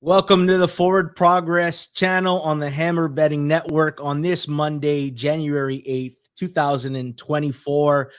Welcome to the Forward Progress channel on the Hammer Betting Network on this Monday, January 8th, 2024.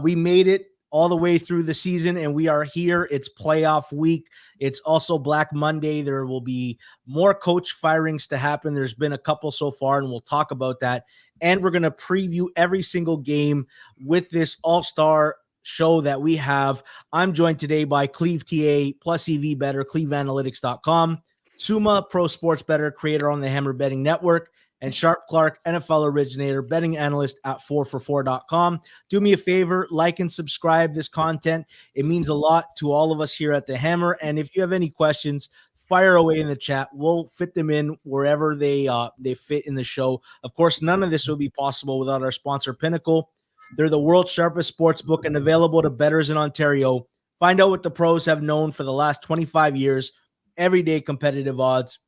We made it all the way through the season and we are here. It's playoff week. It's also Black Monday. There will be more coach firings to happen. There's been a couple so far, and we'll talk about that. And we're going to preview every single game with this all-star show that we have. I'm joined today by Cleve TA, plus EV Better, CleveAnalytics.com, Suma, Pro Sports Better, creator on the Hammer Betting Network, and Sharp Clark, NFL originator, betting analyst at 4for4.com. Do me a favor, like and subscribe this content. It means a lot to all of us here at the Hammer. And if you have any questions, fire away in the chat. We'll fit them in wherever they fit in the show. Of course, none of this would be possible without our sponsor, Pinnacle. They're the world's sharpest sports book and available to bettors in Ontario. Find out what the pros have known for the last 25 years. Everyday competitive odds.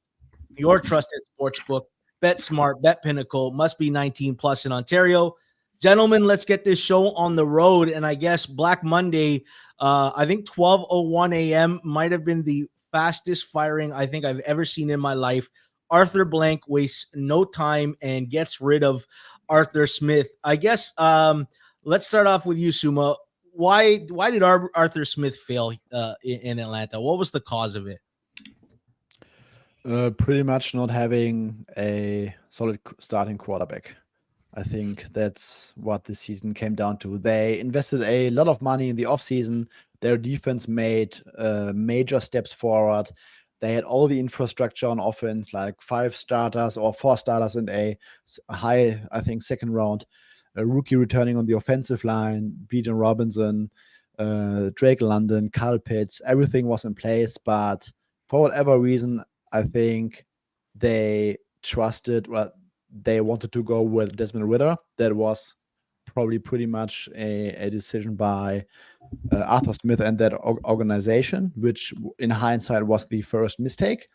Your trusted sports book. Bet smart, bet Pinnacle. Must be 19 plus in Ontario. Gentlemen, let's get this show on the road. And I guess Black Monday, I think 12:01 a.m. might have been the fastest firing I think I've ever seen in my life. Arthur Blank wastes no time and gets rid of Arthur Smith. I guess let's start off with you, Suma. Why did Arthur Smith fail in Atlanta? What was the cause of it? Pretty much not having a solid starting quarterback. I think that's what the season came down to. They invested a lot of money in the offseason. Their defense made major steps forward. They had all the infrastructure on offense, like 5 starters or 4 starters and a high, I think, second round. A rookie returning on the offensive line, Bijan Robinson, Drake London, Kyle Pitts. Everything was in place, but for whatever reason, I think they they wanted to go with Desmond Ridder. That was probably pretty much a decision by Arthur Smith and that organization, which in hindsight was the first mistake.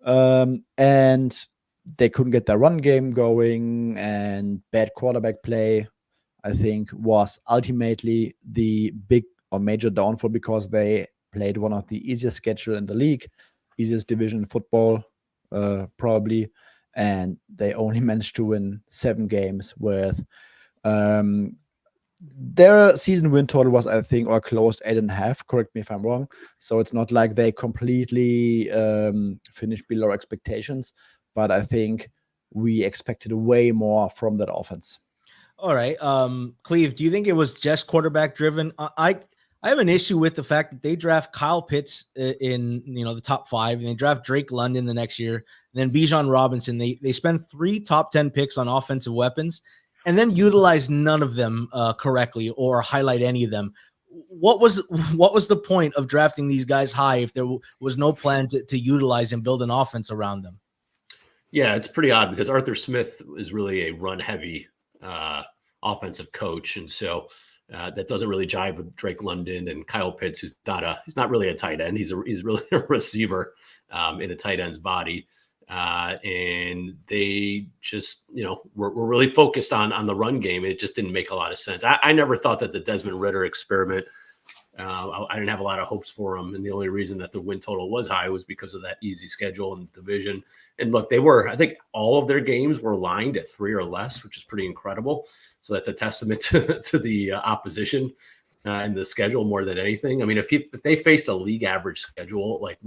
And they couldn't get their run game going, and bad quarterback play, I think, was ultimately the big or major downfall, because they played one of the easiest schedule in the league, easiest division in football, probably, and they only managed to win 7 games with their season win total was, I think, or closed 8.5. Correct me if I'm wrong. So it's not like they completely finished below expectations, but I think we expected way more from that offense. All right. Cleve, do you think it was just quarterback driven? I have an issue with the fact that they draft Kyle Pitts in the top 5, and they draft Drake London the next year, and then Bijan Robinson. They spend 3 top 10 picks on offensive weapons, and then utilize none of them correctly or highlight any of them. What was the point of drafting these guys high if there was no plan to utilize and build an offense around them? Yeah, it's pretty odd because Arthur Smith is really a run-heavy offensive coach, and so that doesn't really jive with Drake London and Kyle Pitts, who's he's not really a tight end. He's really a receiver in a tight end's body. And they just, were really focused on the run game. It just didn't make a lot of sense. I never thought that the Desmond Ridder experiment, I didn't have a lot of hopes for him. And the only reason that the win total was high was because of that easy schedule and division. And look, I think all of their games were lined at 3 or less, which is pretty incredible. So that's a testament to the opposition and the schedule more than anything. I mean, if they faced a league average schedule, like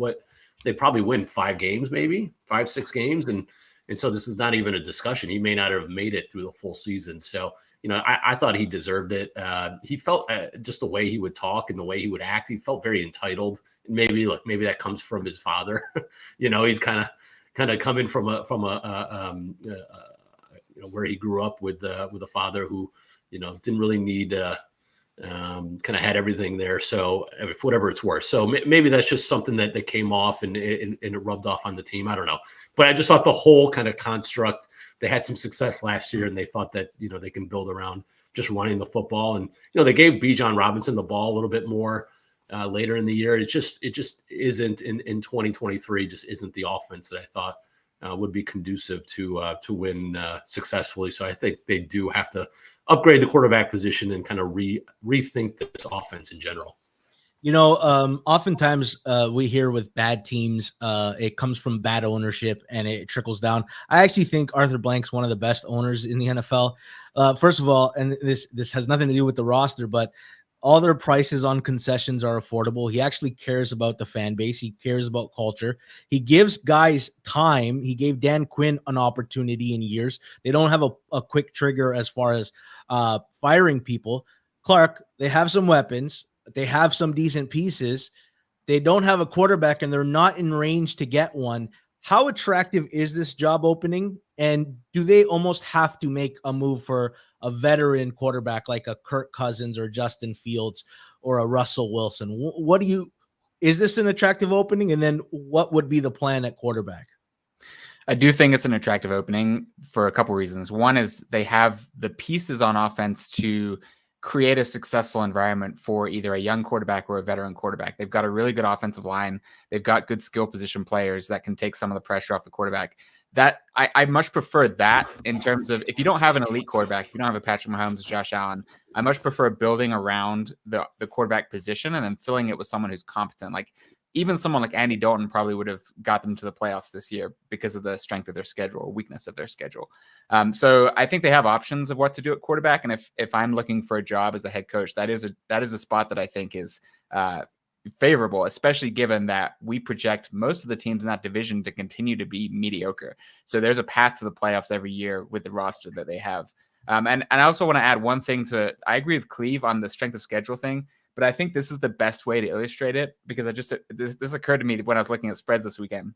they probably win 5 games, maybe 5-6 games. And so this is not even a discussion. He may not have made it through the full season. So, I thought he deserved it. He felt just the way he would talk and the way he would act, he felt very entitled. And maybe that comes from his father. He's kind of coming from where he grew up with a father who, didn't really need, kind of had everything there. So if whatever it's worth. So maybe that's just something that came off and it rubbed off on the team. I don't know. But I just thought the whole kind of construct, they had some success last year and they thought that, they can build around just running the football. And, they gave Bijan Robinson the ball a little bit more later in the year. It just isn't in 2023, just isn't the offense that I thought would be conducive to win successfully. So I think they do have to upgrade the quarterback position and kind of rethink this offense in general. Oftentimes we hear with bad teams, it comes from bad ownership and it trickles down. I actually think Arthur Blank's one of the best owners in the NFL. First of all, and this has nothing to do with the roster, but all their prices on concessions are affordable. He actually cares about the fan base. He cares about culture. He gives guys time. He gave Dan Quinn an opportunity in years. They don't have a quick trigger as far as firing people. Clark, they have some weapons. They have some decent pieces. They don't have a quarterback and they're not in range to get one. How attractive is this job opening? And do they almost have to make a move for a veteran quarterback like a Kirk Cousins or Justin Fields or a Russell Wilson? Is this an attractive opening? And then what would be the plan at quarterback? I do think it's an attractive opening for a couple reasons. One is they have the pieces on offense to create a successful environment for either a young quarterback or a veteran quarterback. They've got a really good offensive line. They've got good skill position players that can take some of the pressure off the quarterback. That I much prefer that in terms of, if you don't have an elite quarterback, if you don't have a Patrick Mahomes, Josh Allen, I much prefer building around the quarterback position and then filling it with someone who's competent. Like even someone like Andy Dalton probably would have got them to the playoffs this year because of the strength of their schedule, weakness of their schedule. So I think they have options of what to do at quarterback. And if I'm looking for a job as a head coach, that is a spot that I think is favorable, especially given that we project most of the teams in that division to continue to be mediocre. So there's a path to the playoffs every year with the roster that they have. And I also want to add one thing to it. I agree with Cleve on the strength of schedule thing, but I think this is the best way to illustrate it because this occurred to me when I was looking at spreads this weekend.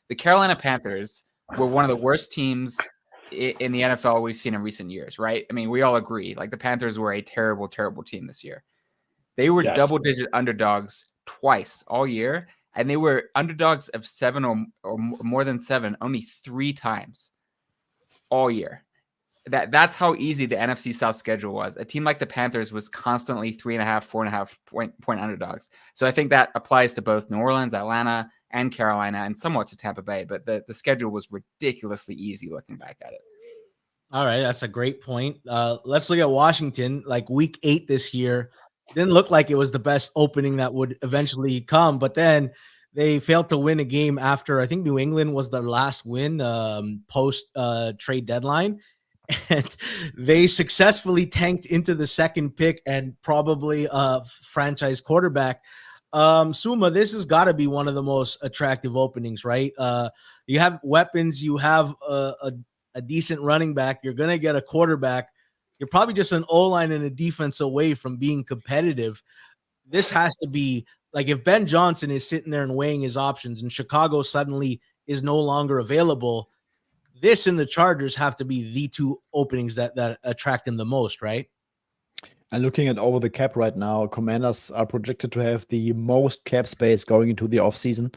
The Carolina Panthers were one of the worst teams in the NFL we've seen in recent years, right? I mean, we all agree. Like the Panthers were a terrible, terrible team this year. They were double-digit underdogs twice all year, and they were underdogs of 7 or more than 7 only 3 times all year. That's how easy the NFC South schedule was. A team like the Panthers was constantly 3.5, 4.5 point underdogs. So I think that applies to both New Orleans, Atlanta, and Carolina, and somewhat to Tampa Bay. But the schedule was ridiculously easy looking back at it. All right, that's a great point. Let's look at Washington. Like week 8 this year, didn't look like it was the best opening that would eventually come, but then they failed to win a game after I think New England was their last win post trade deadline. And they successfully tanked into the second pick and probably a franchise quarterback. Suma, this has got to be one of the most attractive openings, right? You have weapons, you have a decent running back, you're going to get a quarterback. You're probably just an O-line and a defense away from being competitive. This has to be like if Ben Johnson is sitting there and weighing his options and Chicago suddenly is no longer available, this and the Chargers have to be the 2 openings that attract him the most, right? And looking at over the cap right now, Commanders are projected to have the most cap space going into the offseason.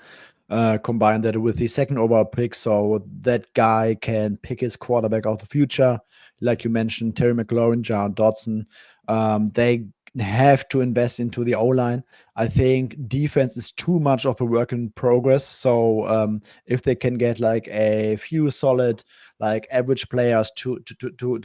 Combine that with the second overall pick, so that guy can pick his quarterback of the future. Like you mentioned, Terry McLaurin, John Dodson. They have to invest into the O-line. I think defense is too much of a work in progress. So if they can get like a few solid, like average players to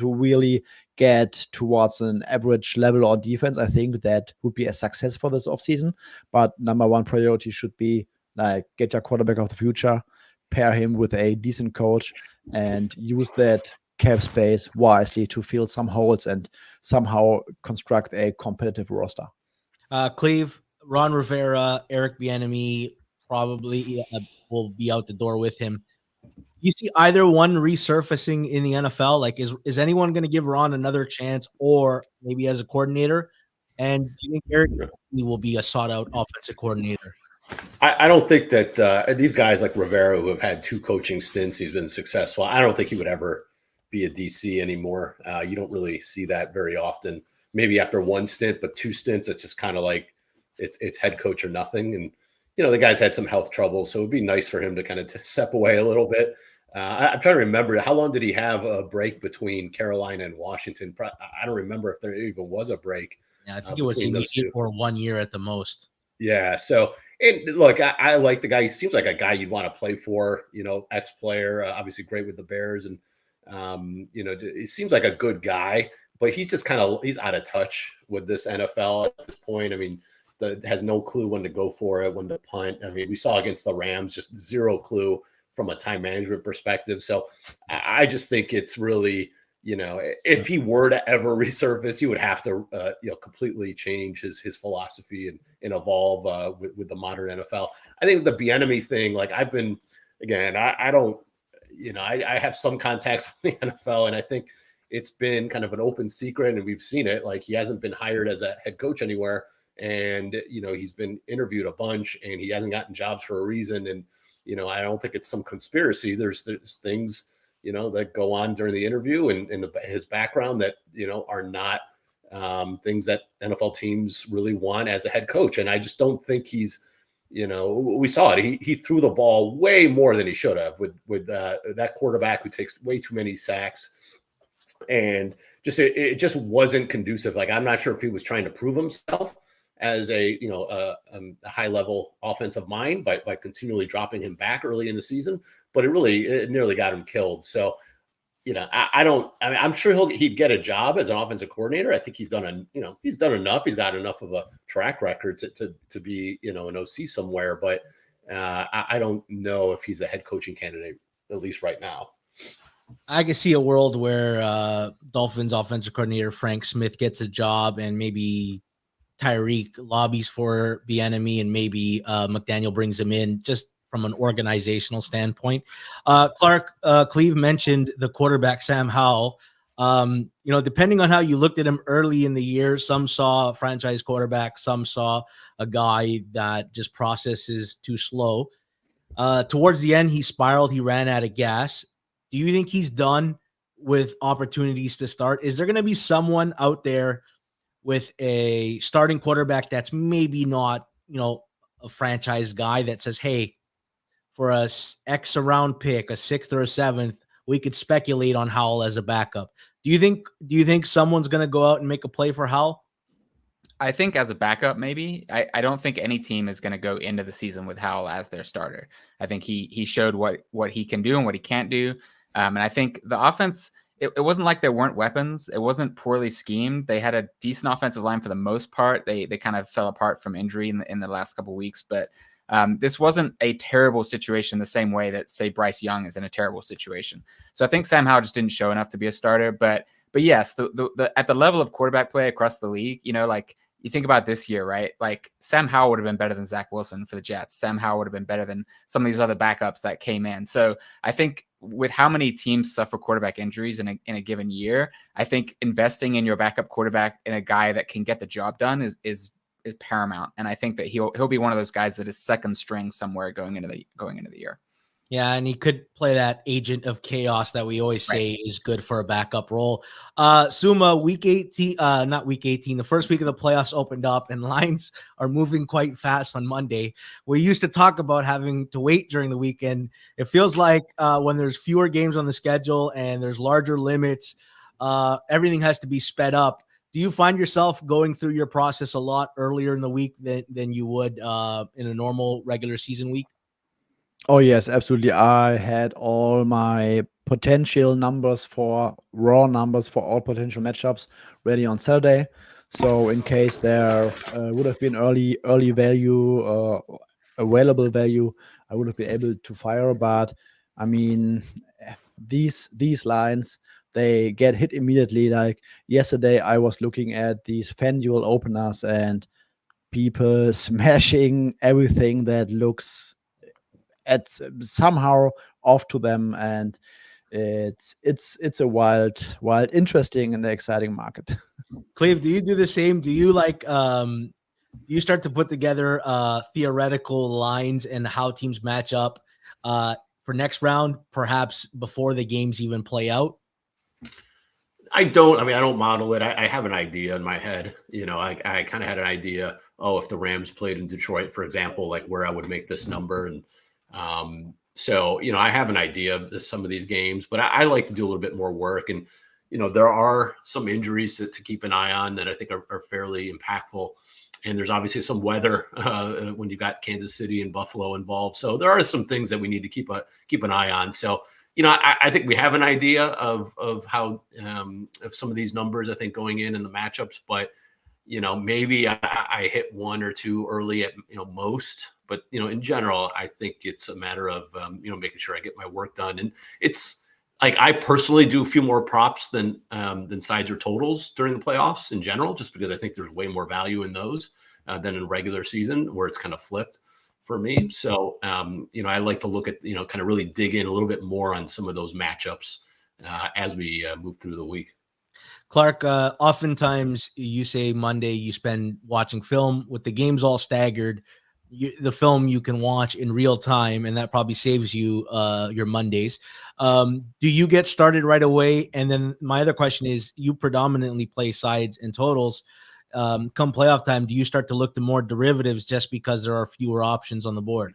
really get towards an average level on defense, I think that would be a success for this offseason. But number one priority should be like get your quarterback of the future, pair him with a decent coach, and use that cap space wisely to fill some holes and somehow construct a competitive roster. Cleve, Ron Rivera, Eric Bieniemy probably will be out the door with him. You see either one resurfacing in the NFL? Like, is anyone going to give Ron another chance, or maybe as a coordinator? And do you think Eric Bieniemy will be a sought-out offensive coordinator? I don't think that these guys like Rivera, who have had 2 coaching stints, he's been successful. I don't think he would ever be a DC anymore. You don't really see that very often. Maybe after 1 stint, but 2 stints, it's just kind of like it's head coach or nothing. And the guy's had some health trouble, so it'd be nice for him to kind of step away a little bit. I'm trying to remember, how long did he have a break between Carolina and Washington? I don't remember if there even was a break. Yeah, I think it was immediate or 1 year at the most. Yeah. So, and look, I like the guy. He seems like a guy you'd want to play for, ex-player, obviously great with the Bears. And, he seems like a good guy, but he's just he's out of touch with this NFL at this point. I mean, has no clue when to go for it, when to punt. I mean, we saw against the Rams just zero clue from a time management perspective. So I just think it's really, if he were to ever resurface, he would have to, completely change his philosophy and evolve with the modern NFL. I think the Bieniemy thing, like I've been, again, I don't, I have some contacts in the NFL, and I think it's been kind of an open secret, and we've seen it. Like he hasn't been hired as a head coach anywhere, and he's been interviewed a bunch, and he hasn't gotten jobs for a reason. And I don't think it's some conspiracy. There's things that go on during the interview and his background that are not things that NFL teams really want as a head coach. And I just don't think he's. We saw it. He threw the ball way more than he should have with that quarterback who takes way too many sacks, and it just wasn't conducive. Like I'm not sure if he was trying to prove himself as a high level offensive mind by continually dropping him back early in the season, but it nearly got him killed. So I'm sure he'd get a job as an offensive coordinator. I think he's done enough. He's got enough of a track record to be, an OC somewhere, but I don't know if he's a head coaching candidate, at least right now. I can see a world where Dolphins offensive coordinator Frank Smith gets a job, and maybe Tyreek lobbies for Bieniemy, and maybe McDaniel brings him in just from an organizational standpoint. Clark, Cleve mentioned the quarterback, Sam Howell. Depending on how you looked at him early in the year, some saw a franchise quarterback, some saw a guy that just processes too slow. Towards the end, he spiraled. He ran out of gas. Do you think he's done with opportunities to start? Is there going to be someone out there with a starting quarterback that's maybe not, a franchise guy that says, hey, for a X round pick, a 6th or a 7th, we could speculate on Howell as a backup. Do you think someone's going to go out and make a play for Howell? I think as a backup, maybe. I don't think any team is going to go into the season with Howell as their starter. I think he showed what he can do and what he can't do. And I think the offense, it wasn't like there weren't weapons. It wasn't poorly schemed. They had a decent offensive line for the most part. They kind of fell apart from injury in the last couple of weeks, but this wasn't a terrible situation the same way that, say, Bryce Young is in a terrible situation. So I think Sam Howell just didn't show enough to be a starter. But yes, the at the level of quarterback play across the league, like you think about this year, right? Like Sam Howell would have been better than Zach Wilson for the Jets. Sam Howell would have been better than some of these other backups that came in. So I think with how many teams suffer quarterback injuries in a given year, I think investing in your backup quarterback in a guy that can get the job done is paramount. And I think that he'll be one of those guys that is second string somewhere going into the year. Yeah, and he could play that agent of chaos that we always say is good for a backup role. Suma, week 18, not week 18, the first week of the playoffs opened up, and lines are moving quite fast on Monday. We used to talk about having to wait during the weekend. It feels like when there's fewer games on the schedule and there's larger limits, everything has to be sped up. Do you find yourself going through your process a lot earlier in the week than you would in a normal regular season week? Oh, yes, absolutely. I had all my potential numbers for raw numbers for all potential matchups ready on Saturday. So in case there would have been early value, available value, I would have been able to fire. But I mean, these lines, they get hit immediately. Like yesterday, I was looking at these FanDuel openers and people smashing everything that looks at somehow off to them, and it's a wild, interesting and exciting market. Cleve, do you do the same? Do you you start to put together theoretical lines and how teams match up for next round, perhaps before the games even play out? I don't model it. I have an idea in my head. I kind of had an idea. If the Rams played in Detroit, for example, like where I would make this number. And so, I have an idea of some of these games, but I like to do a little bit more work. And, there are some injuries to keep an eye on that I think are fairly impactful. And there's obviously some weather when you've got Kansas City and Buffalo involved. So there are some things that we need to keep an eye on. So, I think we have an idea of how of some of these numbers, I think, going in the matchups, but maybe I hit one or two early at, most, but, in general, I think it's a matter of, making sure I get my work done. And it's like, I personally do a few more props than sides or totals during the playoffs in general, just because I think there's way more value in those than in regular season where it's kind of flipped for me. So, I like to look at, kind of really dig in a little bit more on some of those matchups as we move through the week. Clark, oftentimes you say Monday you spend watching film with the games all staggered. The film you can watch in real time, and that probably saves you your Mondays. Do you get started right away? And then my other question is, you predominantly play sides and totals. Come playoff time, do you start to look to more derivatives just because there are fewer options on the board?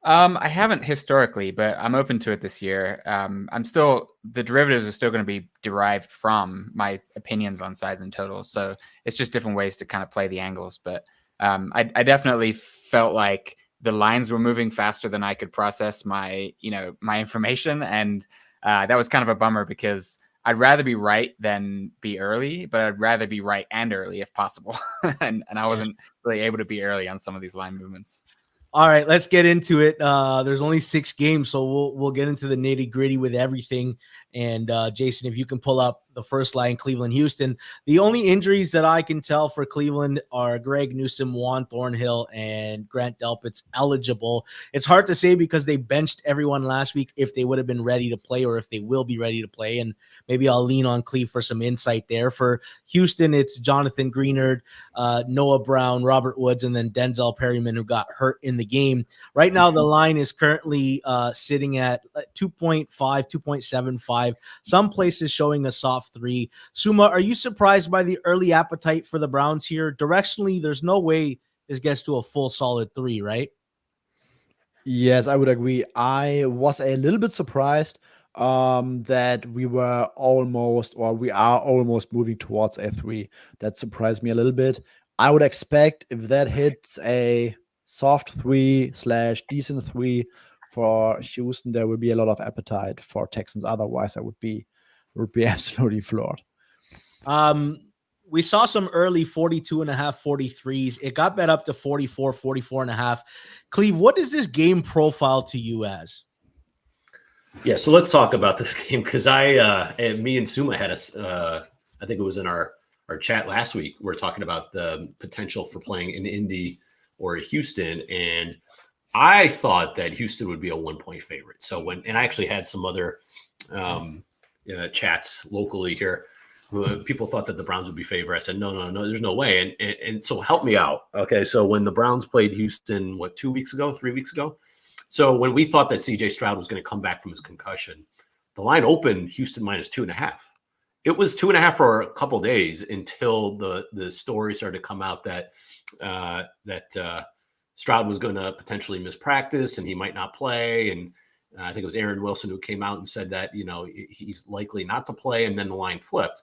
I haven't historically, but I'm open to it this year. The derivatives are still going to be derived from my opinions on sides and totals. So it's just different ways to kind of play the angles. But I definitely felt like the lines were moving faster than I could process my information. And that was kind of a bummer because I'd rather be right than be early, but I'd rather be right and early if possible. and I wasn't really able to be early on some of these line movements. All right, let's get into it. There's only 6 games, so we'll get into the nitty gritty with everything. And Jason, if you can pull up the first line, Cleveland, Houston. The only injuries that I can tell for Cleveland are Greg Newsome, Juan Thornhill, and Grant Delpit's eligible. It's hard to say because they benched everyone last week if they would have been ready to play or if they will be ready to play. And maybe I'll lean on Cleve for some insight there. For Houston, it's Jonathan Greenard, Noah Brown, Robert Woods, and then Denzel Perryman, who got hurt in the game. Right now, the line is currently sitting at 2.5, 2.75. Some places showing a soft 3. Suma, are you surprised by the early appetite for the Browns here? Directionally, there's no way this gets to a full solid 3, right? Yes, I would agree. I was a little bit surprised that we are almost moving towards a 3. That surprised me a little bit. I would expect if that hits a soft 3/decent 3 for Houston, there will be a lot of appetite for Texans. Otherwise, I would be absolutely floored. We saw some early 42.5, 43s. It got bet up to 44, 44.5. Cleve, what is this game profile to you as? Yeah, so let's talk about this game because me and Suma had I think it was in our chat last week. We're talking about the potential for playing in Indy or Houston, and I thought that Houston would be a 1-point favorite. So and I actually had some other chats locally here. People thought that the Browns would be favored. I said, no, there's no way. And so help me out. Okay. So when the Browns played Houston, 3 weeks ago? So when we thought that CJ Stroud was going to come back from his concussion, the line opened Houston -2.5. It was 2.5 for a couple of days until the story started to come out that Stroud was going to potentially miss practice and he might not play. And I think it was Aaron Wilson who came out and said that, he's likely not to play. And then the line flipped.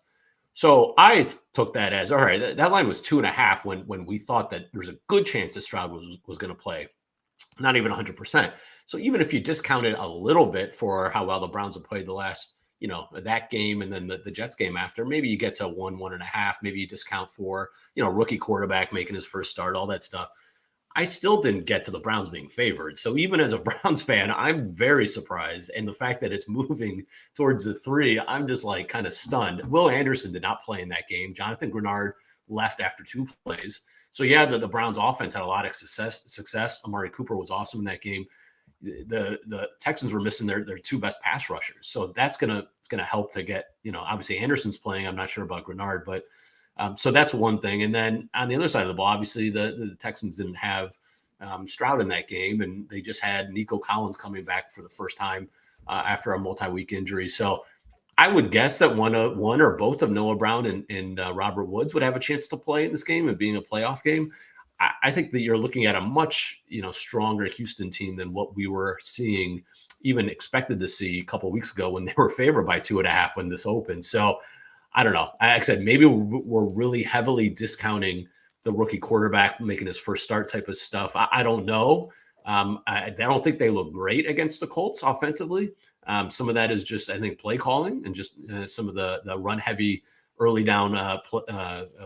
So I took that as, all right, that line was 2.5 when we thought that there's a good chance that Stroud was going to play, not even 100%. So even if you discounted a little bit for how well the Browns have played the last, that game and then the Jets game after, maybe you get to 1.5, maybe you discount for, rookie quarterback making his first start, all that stuff. I still didn't get to the Browns being favored. So even as a Browns fan, I'm very surprised. And the fact that it's moving towards the 3, I'm just like kind of stunned. Will Anderson did not play in that game. Jonathan Greenard left after 2 plays. So yeah, the Browns offense had a lot of success. Amari Cooper was awesome in that game. The Texans were missing their 2 best pass rushers. So it's gonna help to get, obviously Anderson's playing. I'm not sure about Greenard, but so that's one thing. And then on the other side of the ball, obviously the Texans didn't have Stroud in that game, and they just had Nico Collins coming back for the first time after a multi-week injury. So I would guess that one or both of Noah Brown and Robert Woods would have a chance to play in this game and being a playoff game. I think that you're looking at a much stronger Houston team than what we were seeing, even expected to see a couple of weeks ago when they were favored by 2.5 when this opened. So I don't know. Like I said, maybe we're really heavily discounting the rookie quarterback making his first start type of stuff. I don't know. I don't think they look great against the Colts offensively. Some of that is just, I think, play calling and just some of the run heavy early down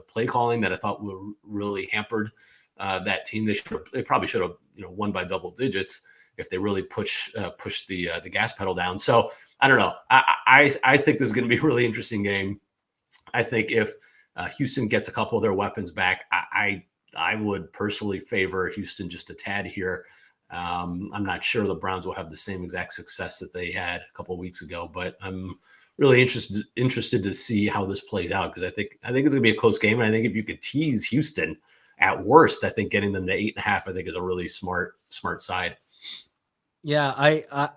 play calling that I thought were really hampered that team. They probably should have won by double digits if they really push the gas pedal down. So I don't know. I think this is going to be a really interesting game. I think if Houston gets a couple of their weapons back, I would personally favor Houston just a tad here. I'm not sure the Browns will have the same exact success that they had a couple of weeks ago, but I'm really interested to see how this plays out, because I think it's going to be a close game. And I think if you could tease Houston at worst, I think getting them to 8.5, I think is a really smart side. Yeah,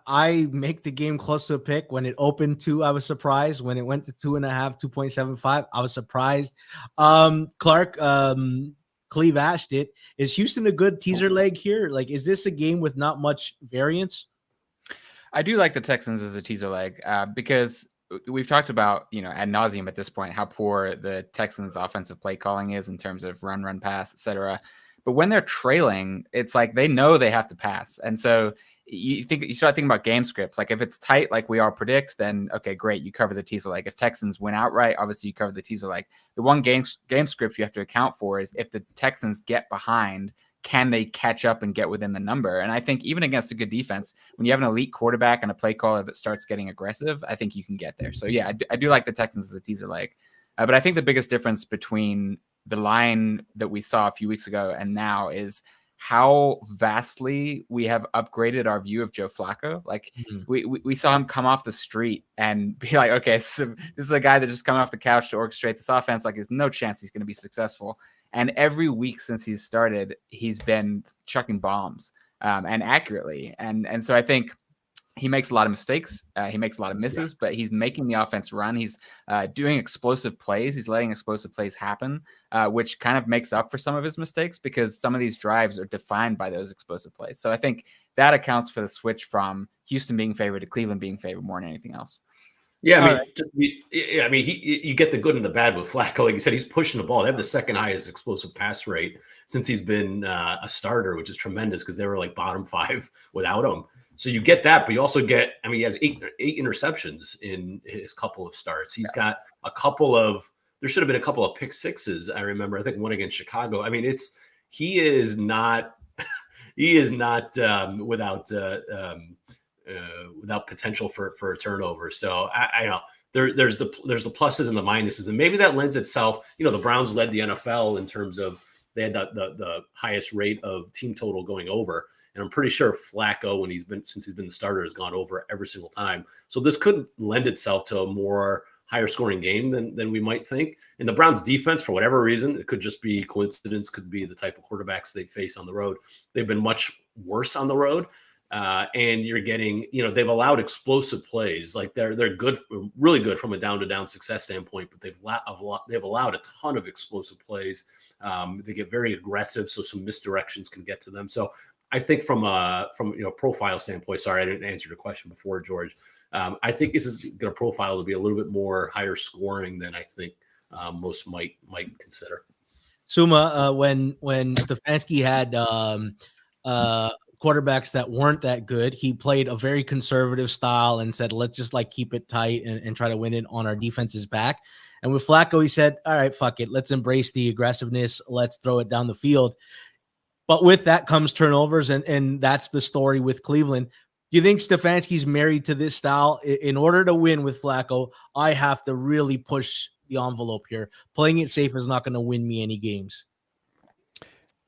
I make the game close to a pick. When it opened 2, I was surprised. When it went to 2.5, 2.75, I was surprised. Clark, Cleve asked it. Is Houston a good teaser leg here? Like, is this a game with not much variance? I do like the Texans as a teaser leg because we've talked about, ad nauseum at this point, how poor the Texans offensive play calling is in terms of run, pass, etc. But when they're trailing, it's like they know they have to pass. And so you start thinking about game scripts. Like if it's tight, like we all predict, then okay, great, you cover the teaser leg. If Texans win outright, obviously you cover the teaser leg. The one game script you have to account for is if the Texans get behind, can they catch up and get within the number? And I think even against a good defense, when you have an elite quarterback and a play caller that starts getting aggressive, I think you can get there. So yeah, I do like the Texans as a teaser leg. But I think the biggest difference between the line that we saw a few weeks ago and now is how vastly we have upgraded our view of Joe Flacco. Like we saw him come off the street and be like, okay, so this is a guy that just come off the couch to orchestrate this offense. Like there's no chance he's going to be successful. And every week since he's started, he's been chucking bombs and accurately. And so I think he makes a lot of mistakes. He makes a lot of misses, but he's making the offense run. He's doing explosive plays. He's letting explosive plays happen, which kind of makes up for some of his mistakes because some of these drives are defined by those explosive plays. So I think that accounts for the switch from Houston being favored to Cleveland being favored more than anything else. Yeah, you get the good and the bad with Flacco. Like you said, he's pushing the ball. They have the second highest explosive pass rate since he's been a starter, which is tremendous because they were like bottom 5 without him. So you get that, but you also get, he has eight interceptions in his couple of starts. He's got there should have been a couple of pick sixes. I remember, I think one against Chicago. He is not without potential for a turnover. So I know there's the pluses and the minuses, and maybe that lends itself. The Browns led the NFL in terms of they had the highest rate of team total going over. And I'm pretty sure Flacco, since he's been the starter, has gone over every single time. So this could lend itself to a more higher scoring game than we might think. And the Browns defense, for whatever reason, it could just be coincidence, could be the type of quarterbacks they face on the road. They've been much worse on the road. And you're getting, they've allowed explosive plays. Like they're good, really good from a down-to-down success standpoint, but they've allowed a ton of explosive plays. They get very aggressive, so some misdirections can get to them. So I think from profile standpoint, sorry, I didn't answer your question before, George. I think this is going to profile to be a little bit more higher scoring than I think most might consider. Suma, when Stefanski had quarterbacks that weren't that good, he played a very conservative style and said, let's just keep it tight and try to win it on our defense's back. And with Flacco, he said, all right, fuck it. Let's embrace the aggressiveness. Let's throw it down the field. But with that comes turnovers, and that's the story with Cleveland. Do you think Stefanski's married to this style? In order to win with Flacco, I have to really push the envelope here. Playing it safe is not going to win me any games.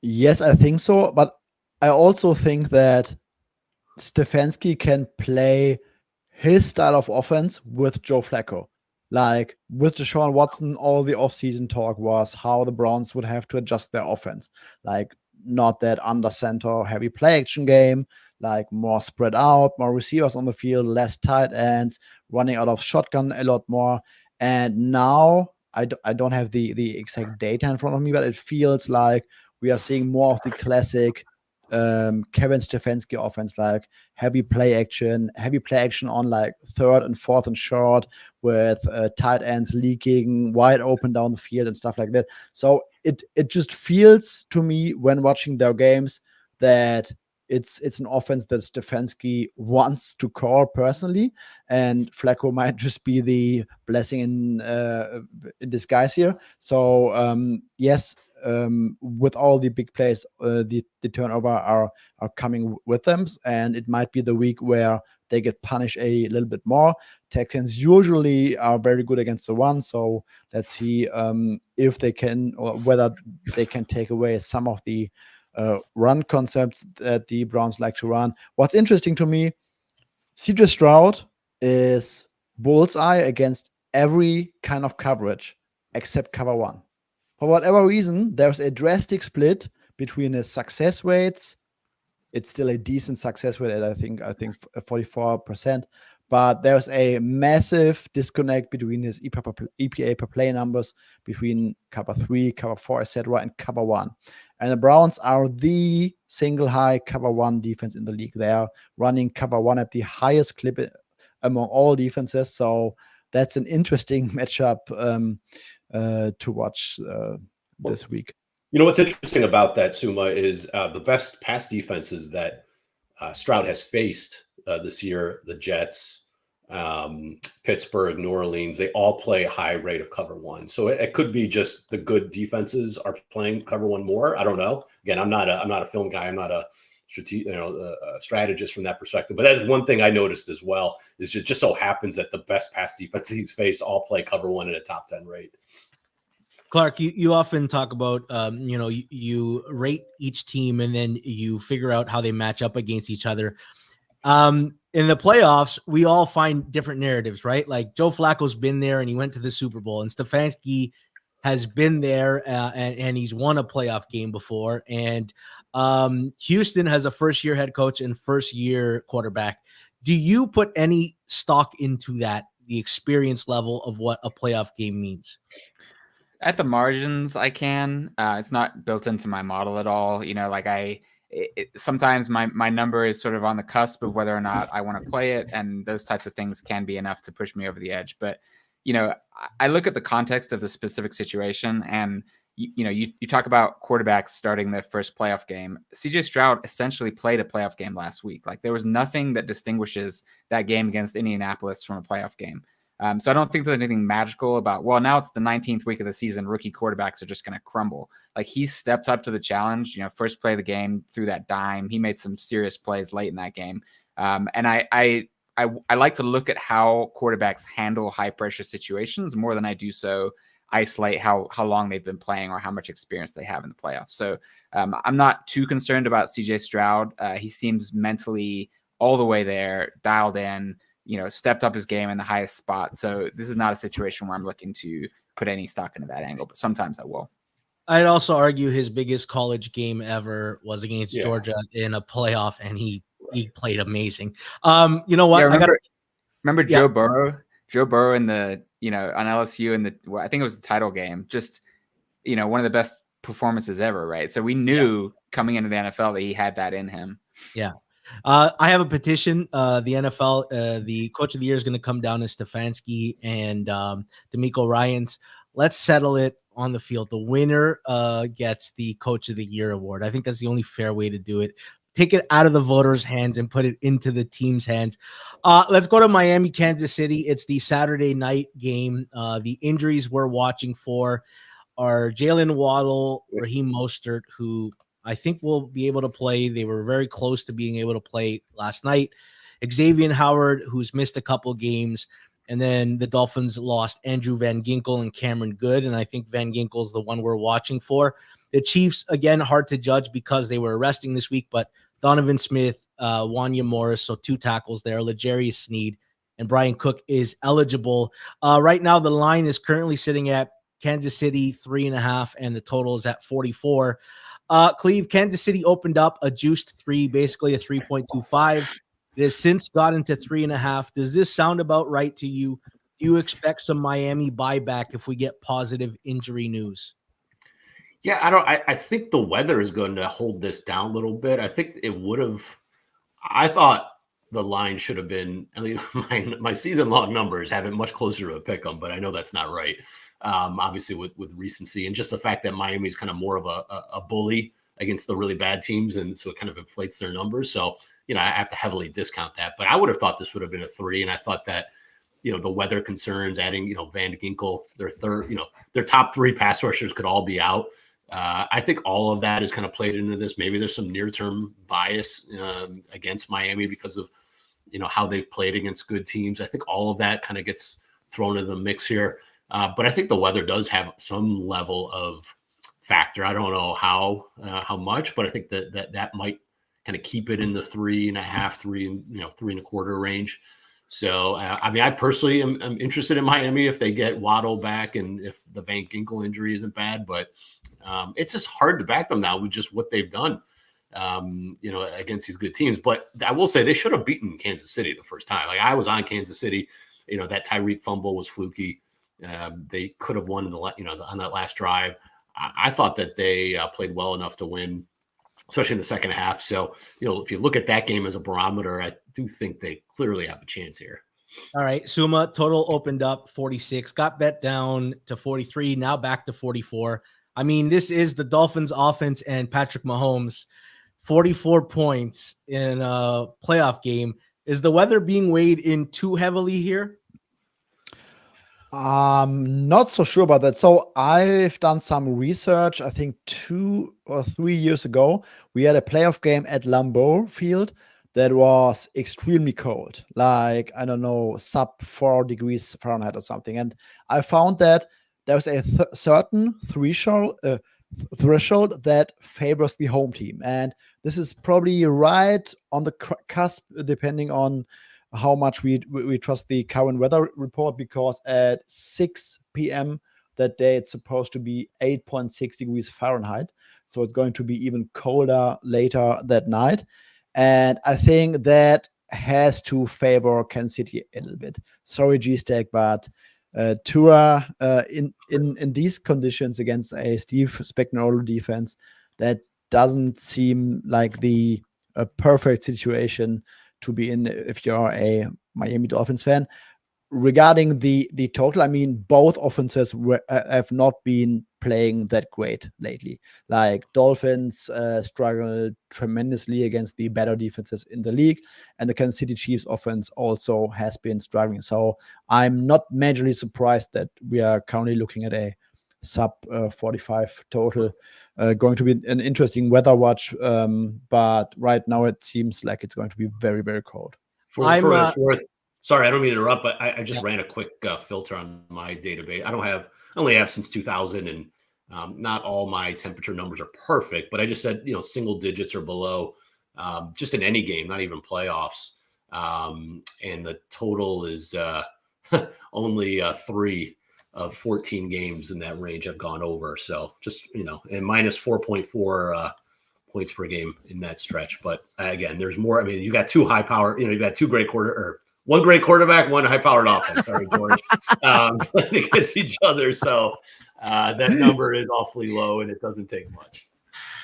Yes, I think so. But I also think that Stefanski can play his style of offense with Joe Flacco. Like with Deshaun Watson, all the offseason talk was how the Browns would have to adjust their offense. Like not that under center heavy play action game, like more spread out, more receivers on the field, less tight ends, running out of shotgun a lot more. And now I don't have the exact data in front of me, but it feels like we are seeing more of the classic Kevin Stefanski offense, like heavy play action on like 3rd and 4th and short with tight ends leaking wide open down the field and stuff like that. So it just feels to me when watching their games that it's an offense that Stefanski wants to call personally, and Flacco might just be the blessing in disguise here. So yes, with all the big plays, the turnover are coming with them, and it might be the week where they get punished a little bit more. Texans usually are very good against the run, so let's see if they can, or whether they can take away some of the run concepts that the Browns like to run. What's interesting to me, CJ Stroud is bullseye against every kind of coverage except cover one. For whatever reason, there's a drastic split between his success rates. It's still a decent success rate at I think 44%, but there's a massive disconnect between his EPA per play numbers between cover 3, cover 4, etc., and cover 1. And the Browns are the single high cover 1 defense in the league. They are running cover 1 at the highest clip among all defenses. So that's an interesting matchup to watch this week. You know what's interesting about that, Suma, is the best pass defenses that Stroud has faced this year, the Jets, Pittsburgh, New Orleans, they all play a high rate of cover 1. So it could be just the good defenses are playing cover 1 more. I don't know. Again, I'm not a film guy. I'm not a strategist from that perspective. But that's one thing I noticed as well, is just so happens that the best pass defenses he's faced all play cover 1 at a top 10 rate. Clark, you often talk about, you rate each team and then you figure out how they match up against each other. In the playoffs, we all find different narratives, right? Like Joe Flacco's been there and he went to the Super Bowl, and Stefanski has been there and he's won a playoff game before. And Houston has a first-year head coach and first-year quarterback. Do you put any stock into that, the experience level of what a playoff game means? At the margins, I can. It's not built into my model at all. Sometimes my number is sort of on the cusp of whether or not I want to play it, and those types of things can be enough to push me over the edge. But, I look at the context of the specific situation, and, you talk about quarterbacks starting their first playoff game. CJ Stroud essentially played a playoff game last week. Like, there was nothing that distinguishes that game against Indianapolis from a playoff game. So I don't think there's anything magical about, well, now it's the 19th week of the season, rookie quarterbacks are just going to crumble. Like, he stepped up to the challenge, first play of the game, threw that dime. He made some serious plays late in that game. And I like to look at how quarterbacks handle high pressure situations more than I do so isolate how long they've been playing or how much experience they have in the playoffs. So I'm not too concerned about CJ Stroud. He seems mentally all the way there, dialed in, stepped up his game in the highest spot. So this is not a situation where I'm looking to put any stock into that angle, but sometimes I will. I'd also argue his biggest college game ever was against Georgia in a playoff, and he played amazing. You know what? Yeah, remember Joe Burrow? Joe Burrow in the, on LSU in I think it was the title game, just, one of the best performances ever, right? So we knew coming into the NFL that he had that in him. Yeah. I have a petition. The NFL, the coach of the year is going to come down to Stefanski and D'Amico Ryans. Let's settle it on the field. The winner gets the coach of the year award. I think that's the only fair way to do it. Take it out of the voters' hands and put it into the team's hands. Let's go to Miami, Kansas City. It's the Saturday night game. The injuries we're watching for are Jalen Waddle, Raheem Mostert, who I think will be able to play. They were very close to being able to play last night. Xavier Howard, who's missed a couple games. And then the Dolphins lost Andrew Van Ginkel and Cameron Good. And I think Van Ginkel's the one we're watching for. The Chiefs, again, hard to judge because they were resting this week. But Donovan Smith, Wanya Morris, so 2 tackles there. L'Jarius Sneed and Brian Cook is eligible. Right now, the line is currently sitting at Kansas City 3.5, and the total is at 44. Cleve, Kansas City opened up a juiced 3, basically a 3.25. It has since gotten to 3.5. Does this sound about right to you? Do you expect some Miami buyback if we get positive injury news? Yeah, I think the weather is going to hold this down a little bit. I think it would have. I thought the line should have been. I mean, my season-long numbers have it much closer to a pick 'em, but I know that's not right. Obviously, with recency and just the fact that Miami's kind of more of a bully against the really bad teams, and so it kind of inflates their numbers. So, I have to heavily discount that. But I would have thought this would have been a 3, and I thought that, the weather concerns, adding, Van Ginkel, their top 3 pass rushers could all be out. I think all of that is kind of played into this. Maybe there's some near-term bias against Miami because of, how they've played against good teams. I think all of that kind of gets thrown into the mix here. But I think the weather does have some level of factor. I don't know how much, but I think that might kind of keep it in the 3.5, 3.25 range. So, I personally am interested in Miami if they get Waddle back and if the Van Ginkel injury isn't bad, but it's just hard to back them now with just what they've done, against these good teams. But I will say they should have beaten Kansas City the first time. Like, I was on Kansas City, that Tyreek fumble was fluky. They could have won on that last drive. I thought that they played well enough to win, especially in the second half. So, if you look at that game as a barometer, I do think they clearly have a chance here. All right. Suma, total opened up 46, got bet down to 43, now back to 44. I mean, this is the Dolphins offense and Patrick Mahomes, 44 points in a playoff game. Is the weather being weighed in too heavily here? Not so sure about that. So I've done some research. I think 2 or 3 years ago, we had a playoff game at Lambeau Field that was extremely cold, like, I don't know, sub 4 degrees Fahrenheit or something. And I found that there's a certain threshold that favors the home team. And this is probably right on the cusp, depending on how much we trust the current weather report, because at 6 p.m. that day, it's supposed to be 8.6 degrees Fahrenheit. So it's going to be even colder later that night. And I think that has to favor Kansas City a little bit. Sorry, G-Stack, but Tua in these conditions against a Steve Spagnuolo defense, that doesn't seem like the perfect situation to be in if you're a Miami Dolphins fan. Regarding the total, I mean, both offenses have not been playing that great lately. Like, Dolphins struggle tremendously against the better defenses in the league, and the Kansas City Chiefs offense also has been struggling. So I'm not majorly surprised that we are currently looking at a sub 45 total. Going to be an interesting weather watch, but right now it seems like it's going to be very, very cold. Sorry, I don't mean to interrupt, but I just ran a quick filter on my database. I only have since 2000, and not all my temperature numbers are perfect, but I just said, single digits or below, just in any game, not even playoffs. And the total is only 3 of 14 games in that range have gone over. So just, and minus 4.4 points per game in that stretch. But again, there's more. I mean, you got 2 high power, you've got 2 great one great quarterback, 1 high-powered offense. Sorry, George, against each other. So that number is awfully low, and it doesn't take much.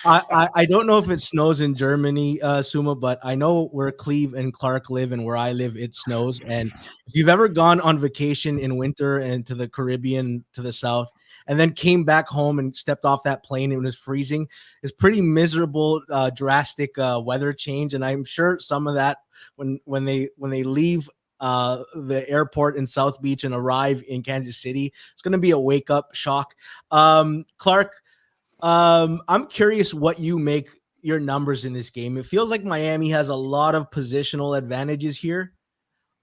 I don't know if it snows in Germany, Suma, but I know where Cleve and Clark live, and where I live, it snows. And if you've ever gone on vacation in winter and to the Caribbean to the south, and then came back home and stepped off that plane and it was freezing, it's pretty miserable, drastic weather change. And I'm sure some of that when they leave the airport in South Beach and arrive in Kansas City, it's going to be a wake up shock. Clark, I'm curious what you make your numbers in this game. It feels like Miami has a lot of positional advantages here.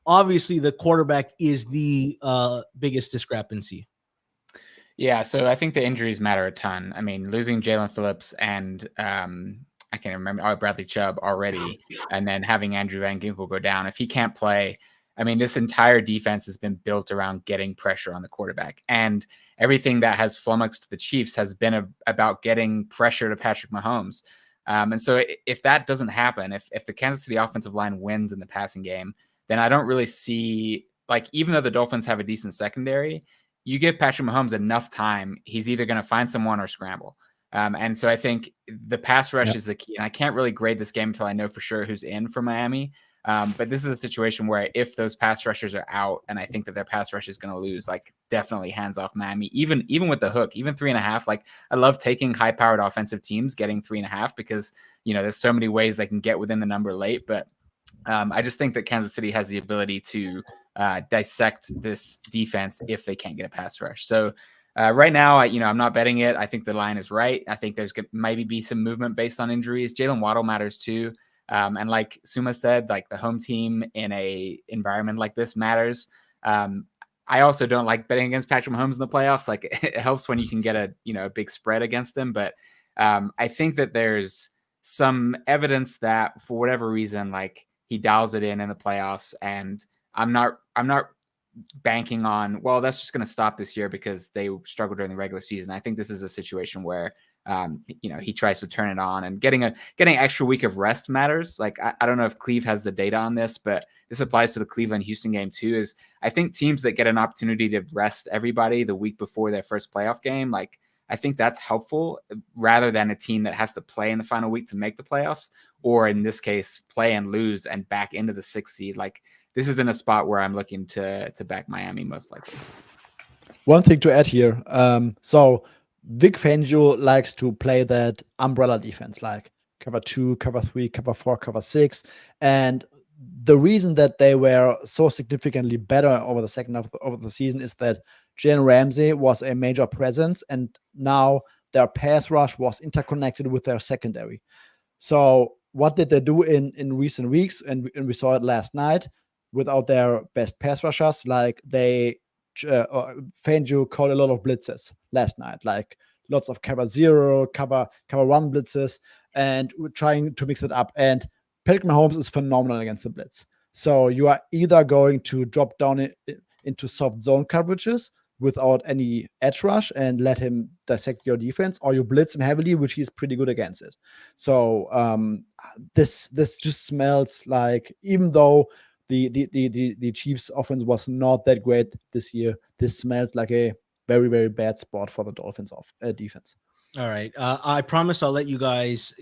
Obviously, the quarterback is the biggest discrepancy. Yeah, so I think the injuries matter a ton. I mean, losing Jalen Phillips and I can't remember, Bradley Chubb already, and then having Andrew Van Ginkel go down. If he can't play, I mean, this entire defense has been built around getting pressure on the quarterback. And everything that has flummoxed the Chiefs has been about getting pressure to Patrick Mahomes. And so if that doesn't happen, if the Kansas City offensive line wins in the passing game, then I don't really see, like, even though the Dolphins have a decent secondary, you give Patrick Mahomes enough time, he's either going to find someone or scramble. And so I think the pass rush is the key. And I can't really grade this game until I know for sure who's in for Miami. But this is a situation where if those pass rushers are out, and I think that their pass rush is going to lose, like definitely hands off Miami, even with the hook, even 3.5. Like I love taking high powered offensive teams getting 3.5 because, there's so many ways they can get within the number late. But I just think that Kansas City has the ability to dissect this defense if they can't get a pass rush. So right now, I'm not betting it. I think the line is right. I think there's maybe be some movement based on injuries. Jalen Waddle matters too. And like Suma said, like the home team in a environment like this matters. I also don't like betting against Patrick Mahomes in the playoffs. Like it helps when you can get a big spread against him. But I think that there's some evidence that for whatever reason, like he dials it in the playoffs, and I'm not banking on, well, that's just going to stop this year because they struggled during the regular season. I think this is a situation where he tries to turn it on, and getting an extra week of rest matters. Like, I don't know if Cleve has the data on this, but this applies to the Cleveland-Houston game too, is I think teams that get an opportunity to rest everybody the week before their first playoff game, like I think that's helpful rather than a team that has to play in the final week to make the playoffs, or in this case, play and lose and back into the 6th seed. Like this isn't a spot where I'm looking to back Miami most likely. One thing to add here. So Vic Fangio likes to play that umbrella defense, like cover 2, cover 3, cover 4, cover 6. And the reason that they were so significantly better over the second half of the season is that Jalen Ramsey was a major presence, and now their pass rush was interconnected with their secondary. So what did they do in recent weeks? And we saw it last night without their best pass rushers. Like Fangio called a lot of blitzes last night, like lots of cover 0, cover 1 blitzes, and we're trying to mix it up. And Patrick Mahomes is phenomenal against the blitz. So you are either going to drop down into soft zone coverages without any edge rush and let him dissect your defense, or you blitz him heavily, which he's pretty good against it. So this just smells like, even though the Chiefs offense was not that great this year, this smells like a very, very bad spot for the Dolphins defense. All right. I promise I'll let you guys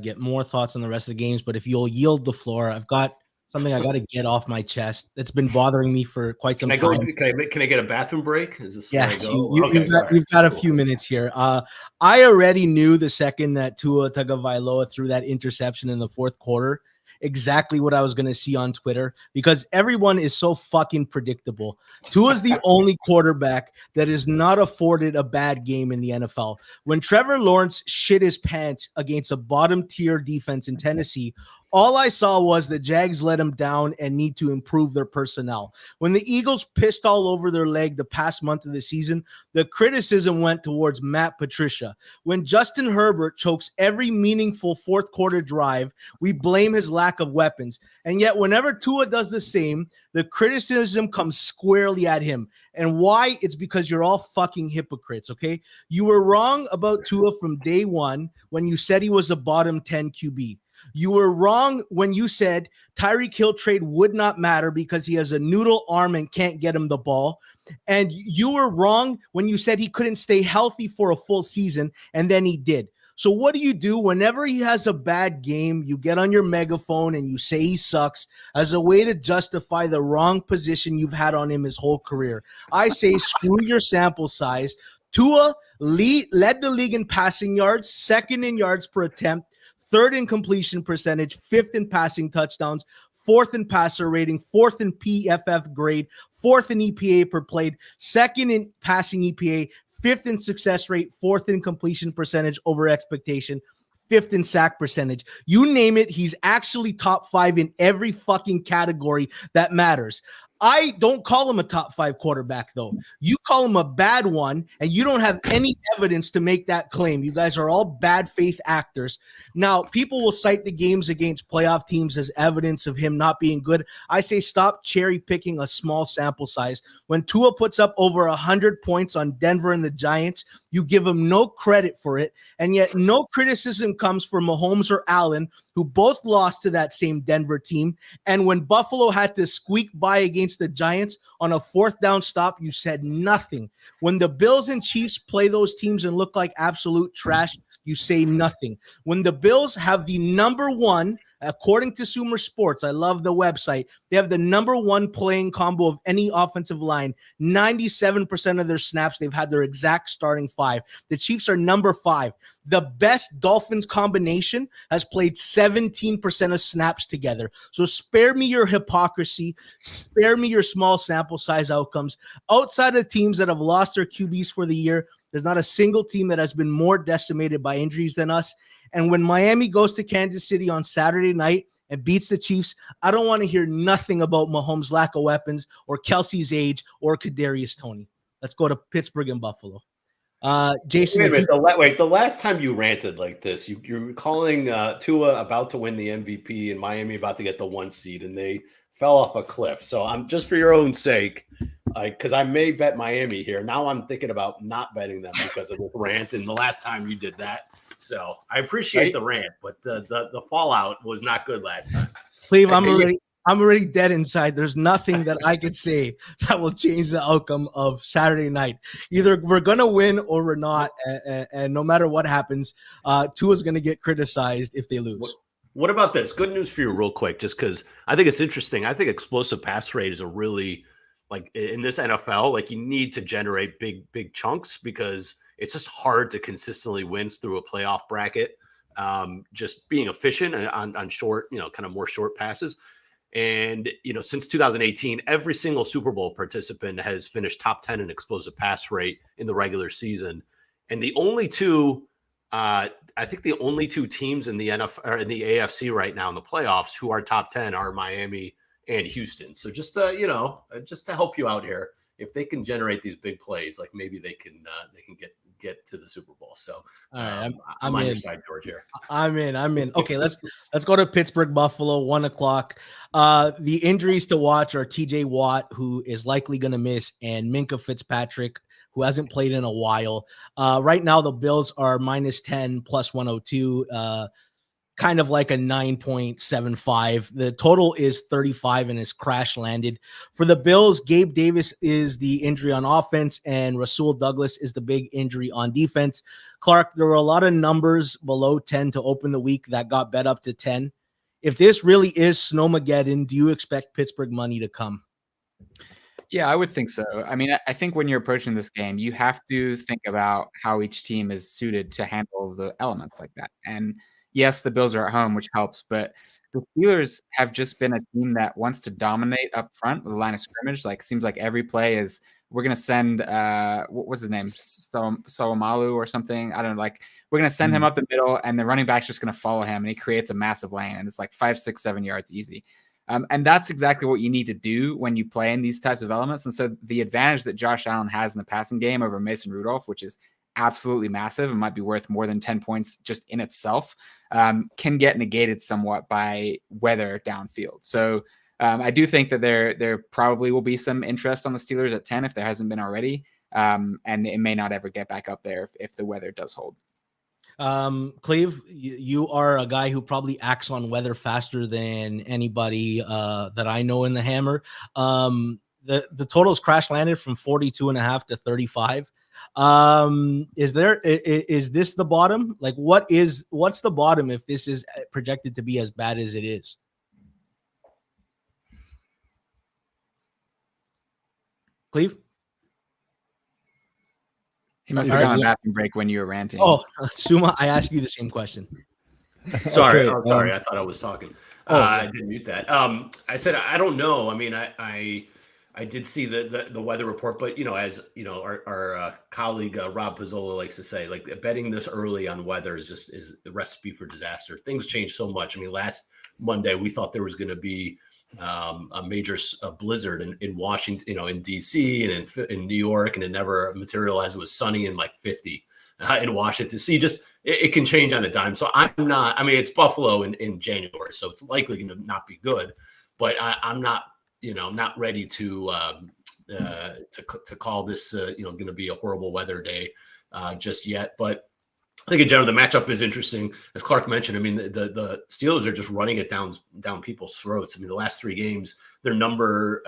get more thoughts on the rest of the games, but if you'll yield the floor, I've got something I got to get off my chest. It's been bothering me for quite some time. Can I get a bathroom break? Is this yeah, where I go? You've got a few minutes here. I already knew the second that Tua Tagovailoa threw that interception in the fourth quarter exactly what I was going to see on Twitter, because everyone is so fucking predictable. Tua's the only quarterback that is not afforded a bad game in the NFL. When Trevor Lawrence shit his pants against a bottom tier defense in Tennessee, all I saw was the Jags let him down and need to improve their personnel. When the Eagles pissed all over their leg the past month of the season, the criticism went towards Matt Patricia. When Justin Herbert chokes every meaningful fourth quarter drive, we blame his lack of weapons. And yet whenever Tua does the same, the criticism comes squarely at him. And why? It's because you're all fucking hypocrites, okay? You were wrong about Tua from day one when you said he was a bottom 10 QB. You were wrong when you said Tyreek Hill trade would not matter because he has a noodle arm and can't get him the ball. And you were wrong when you said he couldn't stay healthy for a full season, and then he did. So what do? Whenever he has a bad game, you get on your megaphone and you say he sucks as a way to justify the wrong position you've had on him his whole career. I say screw your sample size. Tua led the league in passing yards, second in yards per attempt, third in completion percentage, fifth in passing touchdowns, fourth in passer rating, fourth in PFF grade, fourth in EPA per play, second in passing EPA, fifth in success rate, fourth in completion percentage over expectation, fifth in sack percentage. You name it, he's actually top 5 in every fucking category that matters. I don't call him a top 5 quarterback, though. You call him a bad one, and you don't have any evidence to make that claim. You guys are all bad faith actors. Now, people will cite the games against playoff teams as evidence of him not being good. I say stop cherry picking a small sample size. When Tua puts up over 100 points on Denver and the Giants, you give him no credit for it, and yet no criticism comes from Mahomes or Allen, who both lost to that same Denver team. And when Buffalo had to squeak by against the Giants on a fourth down stop, you said nothing. When the Bills and Chiefs play those teams and look like absolute trash, you say nothing. When the Bills have the number one, According to Sumer Sports, I love the website. They have the number one playing combo of any offensive line. 97% of their snaps, they've had their exact starting five. The Chiefs are number 5. The best Dolphins combination has played 17% of snaps together. So spare me your hypocrisy. Spare me your small sample size outcomes. Outside of teams that have lost their QBs for the year, there's not a single team that has been more decimated by injuries than us. And when Miami goes to Kansas City on Saturday night and beats the Chiefs, I don't want to hear nothing about Mahomes' lack of weapons or Kelsey's age or Kadarius Toney. Let's go to Pittsburgh and Buffalo. Jason, wait, the last time you ranted like this, you were calling Tua about to win the MVP and Miami about to get the 1 seed, and they fell off a cliff. So I'm just for your own sake, because I may bet Miami here. Now I'm thinking about not betting them because of the rant, and the last time you did that. So I appreciate the rant, but the fallout was not good last time. Cleve, I'm already dead inside. There's nothing that I could say that will change the outcome of Saturday night. Either we're going to win or we're not. And no matter what happens, Tua's going to get criticized if they lose. What about this? Good news for you real quick, just because I think it's interesting. I think explosive pass rate is a really, like in this NFL, like you need to generate big chunks because it's just hard to consistently win through a playoff bracket. Just being efficient on short, kind of more short passes. And, since 2018, every single Super Bowl participant has finished top 10 in explosive pass rate in the regular season. And the only two, I think the only two teams in the NFL or in the AFC right now in the playoffs who are top 10 are Miami and Houston. So just just to help you out here, if they can generate these big plays, like maybe they can get to the Super Bowl. So I'm on your side, George. Here, I'm in. Okay, let's go to Pittsburgh, Buffalo, 1:00. The injuries to watch are TJ Watt, who is likely going to miss, and Minkah Fitzpatrick, who hasn't played in a while. Right now, the Bills are -10 plus 102. Kind of like a 9.75. The total is 35 and is crash landed. For the Bills, Gabe Davis is the injury on offense and Rasul Douglas is the big injury on defense. Clark, there were a lot of numbers below 10 to open the week that got bet up to 10. If this really is Snowmageddon, do you expect Pittsburgh money to come? Yeah, I would think so. I mean, I think when you're approaching this game, you have to think about how each team is suited to handle the elements like that. And yes, the Bills are at home, which helps, but the Steelers have just been a team that wants to dominate up front with the line of scrimmage. Like, seems like every play is we're going to send what's his name, Solomalu or something. I don't know. Like, we're going to send him up the middle, and the running back's just going to follow him, and he creates a massive lane, and it's like 5, 6, 7 yards easy. And that's exactly what you need to do when you play in these types of elements. And so the advantage that Josh Allen has in the passing game over Mason Rudolph, which is absolutely massive and might be worth more than 10 points just in itself, can get negated somewhat by weather downfield. So I do think that there probably will be some interest on the Steelers at 10 if there hasn't been already. And it may not ever get back up there if the weather does hold. Cleve, you are a guy who probably acts on weather faster than anybody that I know in the Hammer. The totals crash landed from 42.5 to 35. Is this the bottom? Like, what's the bottom if this is projected to be as bad as it is? Cleve? He must have gone on a bathroom break when you were ranting. Oh, Suma, I asked you the same question. Sorry. I thought I was talking. I didn't mute that. I said, I don't know. I mean, I did see the weather report, but as our colleague Rob Pizzola likes to say, like, betting this early on weather is a recipe for disaster. Things change so much. I mean, last Monday we thought there was going to be a major blizzard in Washington, in DC and in New York, and it never materialized. It was sunny and like 50 in Washington. So it can change on a dime. So I'm not. I mean, it's Buffalo in January, so it's likely going to not be good. But I'm not. I'm not ready to call this, going to be a horrible weather day just yet. But I think in general, the matchup is interesting. As Clark mentioned, I mean, the Steelers are just running it down people's throats. I mean, the last 3 games, they're number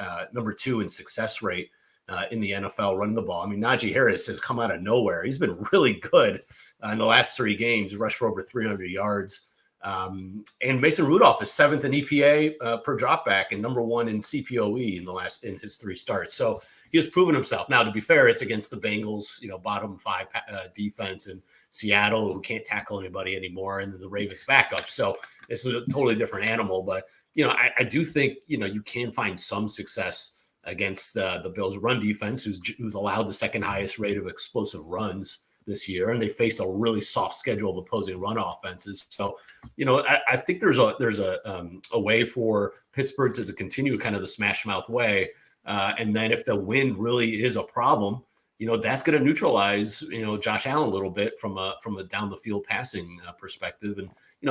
2 in success rate in the NFL running the ball. I mean, Najee Harris has come out of nowhere. He's been really good in the last 3 games, rushed for over 300 yards. And Mason Rudolph is 7th in EPA per dropback and number 1 in CPOE in his 3 starts. So he has proven himself. Now, to be fair, it's against the Bengals, bottom 5 defense in Seattle, who can't tackle anybody anymore, and then the Ravens backup. So it's a totally different animal. But I do think you can find some success against the Bills' run defense, who's allowed the 2nd highest rate of explosive runs this year, and they faced a really soft schedule of opposing run offenses. So, I think there's a way for Pittsburgh to continue kind of the smash mouth way, and then if the wind really is a problem, that's going to neutralize Josh Allen a little bit from a down the field passing perspective. And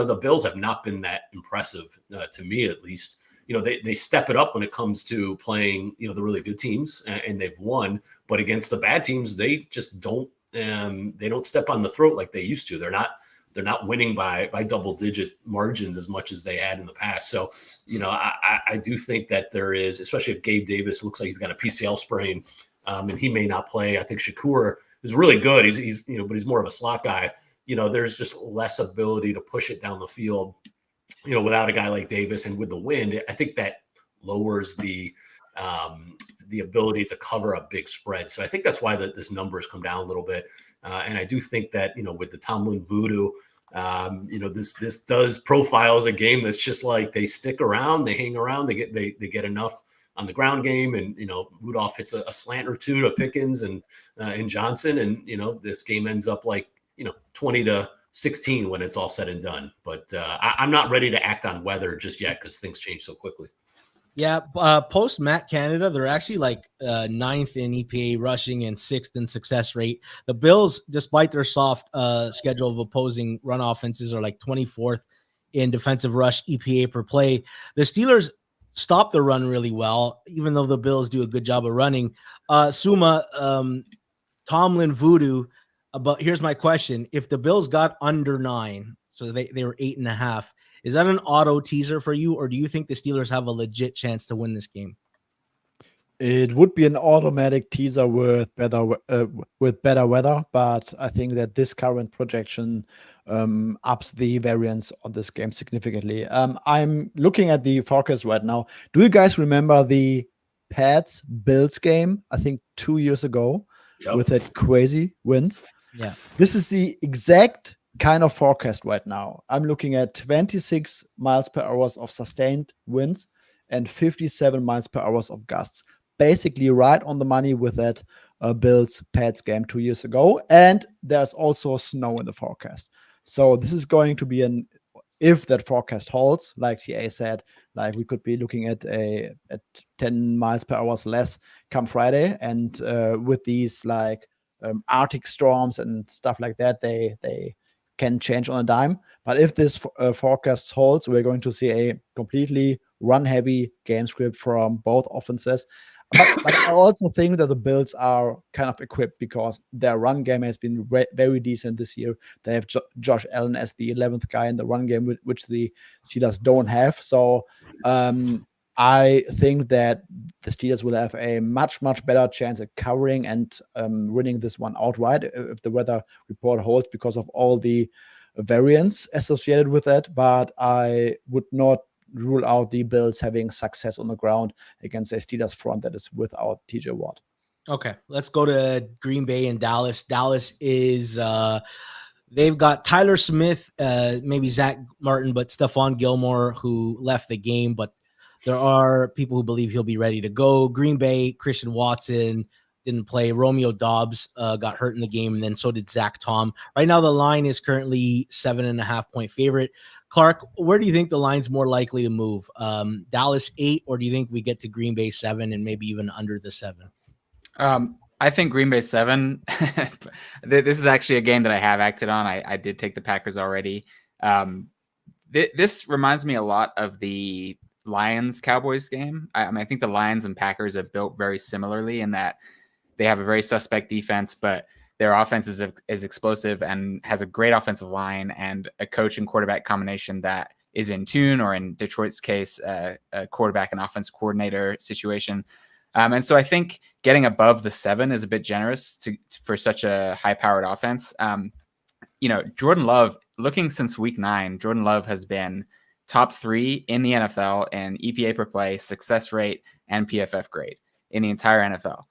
the Bills have not been that impressive to me, at least. They step it up when it comes to playing the really good teams, and they've won, but against the bad teams, they just don't. They don't step on the throat like they used to. They're not winning by double-digit margins as much as they had in the past. So, I do think that there is, especially if Gabe Davis looks like he's got a PCL sprain, and he may not play. I think Shakur is really good. He's but he's more of a slot guy. There's just less ability to push it down the field, without a guy like Davis, and with the wind, I think that lowers the ability to cover a big spread. So I think that's why this number has come down a little bit. And I do think that, with the Tomlin voodoo, this does profile as a game that's just like they stick around, they hang around, they get enough on the ground game. And, Rudolph hits a slant or two to Pickens and Johnson. And, this game ends up like, 20-16 when it's all said and done. But I'm not ready to act on weather just yet because things change so quickly. Yeah, post Matt Canada, they're actually like 9th in EPA rushing and 6th in success rate. The Bills, despite their soft schedule of opposing run offenses, are like 24th in defensive rush EPA per play. The Steelers stop the run really well, even though the Bills do a good job of running. Suma, Tomlin voodoo. But here's my question. If the Bills got under 9, so they were 8.5, is that an auto teaser for you, or do you think the Steelers have a legit chance to win this game? It would be an automatic teaser with better weather, but I think that this current projection ups the variance on this game significantly. I'm looking at the forecast right now. Do you guys remember the Pats Bills game? I think 2 years ago, with that crazy wind. Yeah, this is the exact kind of forecast right now. I'm looking at 26 miles per hour of sustained winds and 57 miles per hour of gusts. Basically right on the money with that Bills-Pats game 2 years ago. And there's also snow in the forecast. So this is going to be if that forecast holds, like TA said, like we could be looking at 10 miles per hour less come Friday. And with these like Arctic storms and stuff like that, they can change on a dime. But if this forecast holds, we're going to see a completely run-heavy game script from both offenses. But I also think that the Bills are kind of equipped because their run game has been very decent this year. They have Josh Allen as the 11th guy in the run game, which the Steelers don't have. So I think that the Steelers will have a much, much better chance at covering and winning this one outright if the weather report holds because of all the variance associated with that. But I would not rule out the Bills having success on the ground against a Steelers front that is without TJ Watt. Okay, let's go to Green Bay and Dallas. Dallas is they've got Tyler Smith, maybe Zach Martin, but Stephon Gilmore, who left the game, but there are people who believe he'll be ready to go. Green Bay, Christian Watson didn't play. Romeo Doubs got hurt in the game, and then so did Zach Tom. Right now, the line is currently 7.5-point favorite. Clark, where do you think the line's more likely to move? Dallas 8, or do you think we get to Green Bay 7 and maybe even under the 7? I think Green Bay 7. This is actually a game that I have acted on. I did take the Packers already. This reminds me a lot of the Lions-Cowboys game. I think the Lions and Packers are built very similarly in that they have a very suspect defense, but their offense is explosive and has a great offensive line and a coach and quarterback combination that is in tune, or in Detroit's case, a quarterback and offense coordinator situation. And so I think getting above the 7 is a bit generous for such a high-powered offense. Jordan Love looking since week 9, Jordan Love has been top 3 in the NFL in EPA per play, success rate, and PFF grade in the entire NFL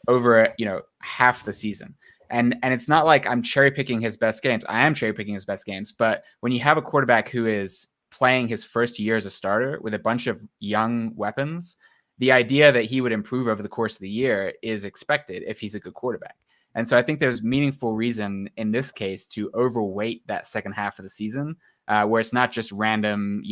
over, half the season. And it's not like I'm cherry picking his best games. I am cherry picking his best games. But when you have a quarterback who is playing his first year as a starter with a bunch of young weapons, the idea that he would improve over the course of the year is expected if he's a good quarterback. And so I think there's meaningful reason in this case to overweight that second half of the season, where it's not just random,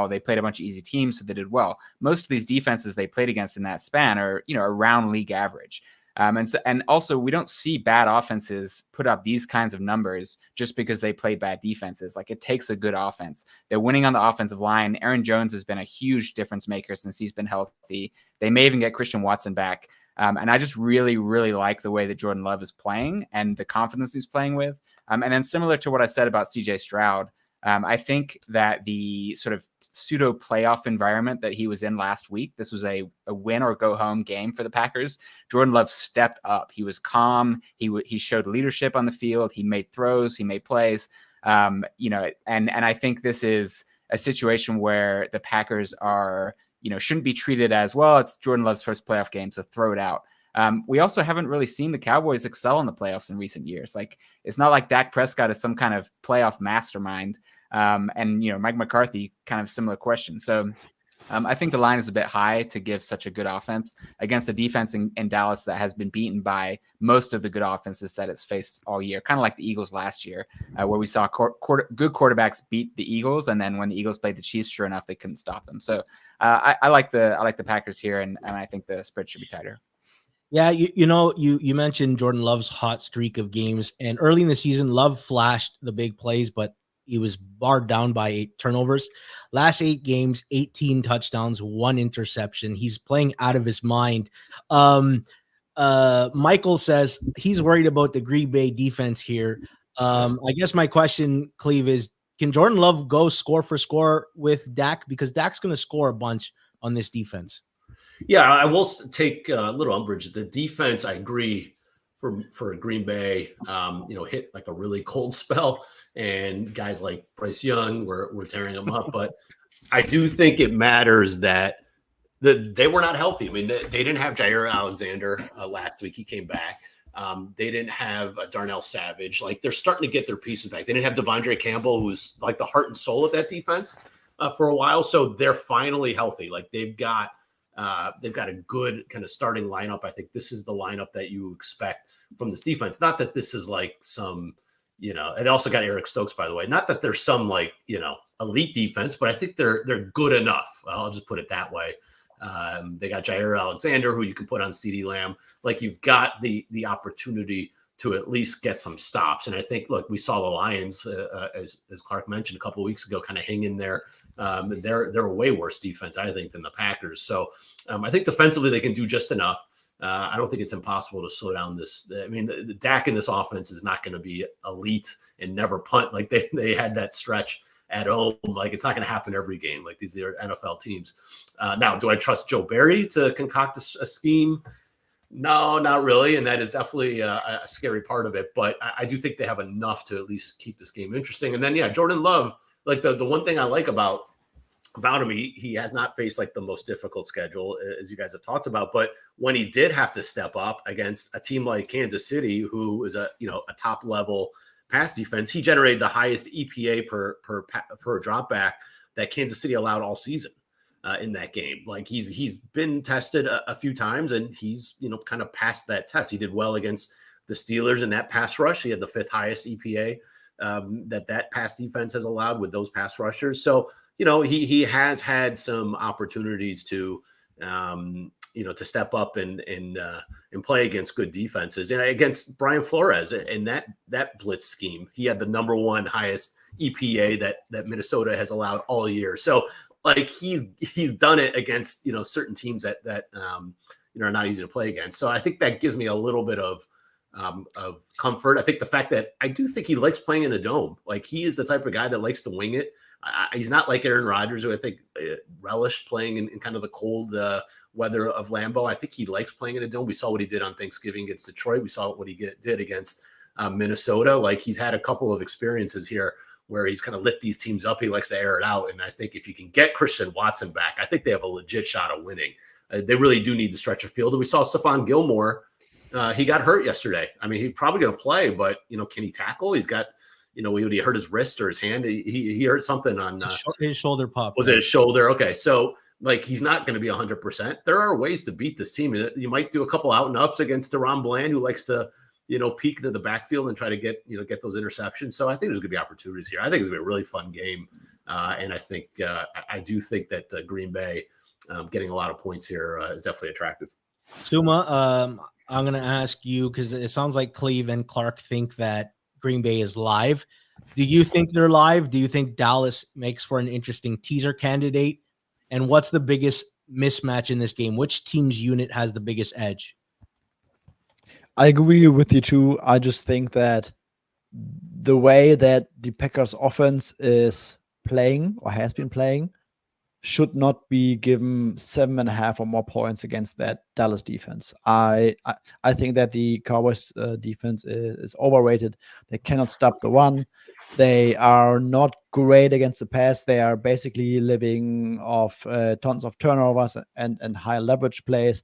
they played a bunch of easy teams, so they did well. Most of these defenses they played against in that span are, around league average. And also we don't see bad offenses put up these kinds of numbers just because they play bad defenses. Like, it takes a good offense. They're winning on the offensive line. Aaron Jones has been a huge difference maker since he's been healthy. They may even get Christian Watson back. And I just really, really like the way that Jordan Love is playing and the confidence he's playing with. And then similar to what I said about CJ Stroud, I think that the sort of pseudo playoff environment that he was in last week, this was a win or go home game for the Packers. Jordan Love stepped up. He was calm. He showed leadership on the field. He made throws. He made plays. And I think this is a situation where the Packers are, shouldn't be treated as, well, it's Jordan Love's first playoff game, so throw it out. We also haven't really seen the Cowboys excel in the playoffs in recent years. Like, it's not like Dak Prescott is some kind of playoff mastermind. And Mike McCarthy, kind of similar question. So I think the line is a bit high to give such a good offense against a defense in Dallas that has been beaten by most of the good offenses that it's faced all year, kind of like the Eagles last year, where we saw good quarterbacks beat the Eagles, and then when the Eagles played the Chiefs, sure enough, they couldn't stop them. So I like the Packers here, and I think the spread should be tighter. Yeah, you mentioned Jordan Love's hot streak of games, and early in the season, Love flashed the big plays, but he was barred down by 8 turnovers. Last 8 games, 18 touchdowns, 1 interception. He's playing out of his mind. Michael says he's worried about the Green Bay defense here. I guess my question, Cleve, is can Jordan Love go score for score with Dak? Because Dak's going to score a bunch on this defense. Yeah, I will take a little umbrage. The defense, I agree, for Green Bay, hit like a really cold spell, and guys like Bryce Young were tearing them up. But I do think it matters that they were not healthy. I mean, they didn't have Jair Alexander last week. He came back. They didn't have Darnell Savage. Like, they're starting to get their pieces back. They didn't have Devondre Campbell, who's like the heart and soul of that defense for a while. So they're finally healthy. Like, they've got a good kind of starting lineup. I think this is the lineup that you expect from this defense. Not that this is like some, and they also got Eric Stokes, by the way. Not that there's some like, elite defense, but I think they're good enough. I'll just put it that way. They got Jair Alexander, who you can put on CeeDee Lamb. Like, you've got the opportunity to at least get some stops. And I think, look, we saw the Lions, as Clark mentioned a couple of weeks ago, kind of hang in there. They're a way worse defense, I think, than the Packers. So I think defensively they can do just enough. I don't think it's impossible to slow down this. I mean, the Dak in this offense is not going to be elite and never punt. Like, they had that stretch at home. Like, it's not going to happen every game. Like, these are NFL teams. Now, do I trust Joe Barry to concoct a scheme? No, not really. And that is definitely a scary part of it. But I do think they have enough to at least keep this game interesting. And then, yeah, Jordan Love, like the one thing I like about him, he has not faced like the most difficult schedule, as you guys have talked about. But when he did have to step up against a team like Kansas City, who is a top level pass defense, he generated the highest EPA per drop back that Kansas City allowed all season in that game. Like, he's been tested a few times, and he's kind of passed that test. He did well against the Steelers in that pass rush. He had the 5th highest EPA that pass defense has allowed with those pass rushers. So, he has had some opportunities to, to step up and play against good defenses. And against Brian Flores and that blitz scheme, he had the number 1 highest EPA that Minnesota has allowed all year. So, like, he's done it against, certain teams that are not easy to play against. So I think that gives me a little bit of comfort. I think the fact that I do think he likes playing in the dome. Like, he is the type of guy that likes to wing it. He's not like Aaron Rodgers, who I think relished playing in kind of the cold weather of Lambeau. I think he likes playing in a dome. We saw what he did on Thanksgiving against Detroit. We saw what he did against Minnesota. Like, he's had a couple of experiences here where he's kind of lit these teams up. He likes to air it out. And I think if you can get Christian Watson back, I think they have a legit shot of winning. They really do need the stretch of field. And we saw Stephon Gilmore. He got hurt yesterday. I mean, he's probably going to play, but, can he tackle? He's got, he hurt his wrist or his hand. He hurt something on his shoulder pop. Was it his shoulder? Okay. So, he's not going to be 100%. There are ways to beat this team. You might do a couple out and ups against DeRon Bland, who likes to, peek into the backfield and try to get those interceptions. So I think there's going to be opportunities here. I think it's going to be a really fun game. And I think, I do think that Green Bay getting a lot of points here is definitely attractive. Suma, I'm going to ask you, because it sounds like Cleve and Clark think that Green Bay is live. Do you think they're live? Do you think Dallas makes for an interesting teaser candidate? And what's the biggest mismatch in this game? Which team's unit has the biggest edge? I agree with you too. I just think that the way that the Packers offense is playing or has been playing should not be given 7.5 or more points against that Dallas defense. I think that the Cowboys defense is overrated. They cannot stop the run. They are not great against the pass. They are basically living off tons of turnovers and high leverage plays.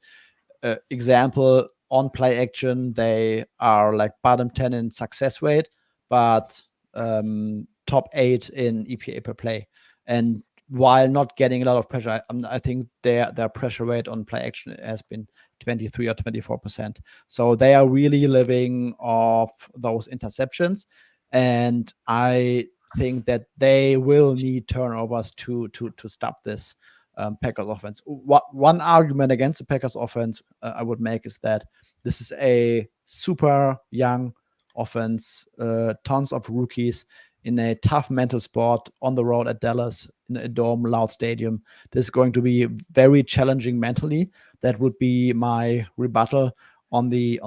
Example, on play action, they are like bottom 10 in success rate, but top 8 in EPA per play. And while not getting a lot of pressure, I think their pressure rate on play action has been 23 or 24%. So they are really living off those interceptions. And I think that they will need turnovers to stop this Packers offense. One argument against the Packers offense I would make is that this is a super young offense, tons of rookies in a tough mental spot on the road at Dallas in a dome, loud stadium. This is going to be very challenging mentally. That would be my rebuttal on the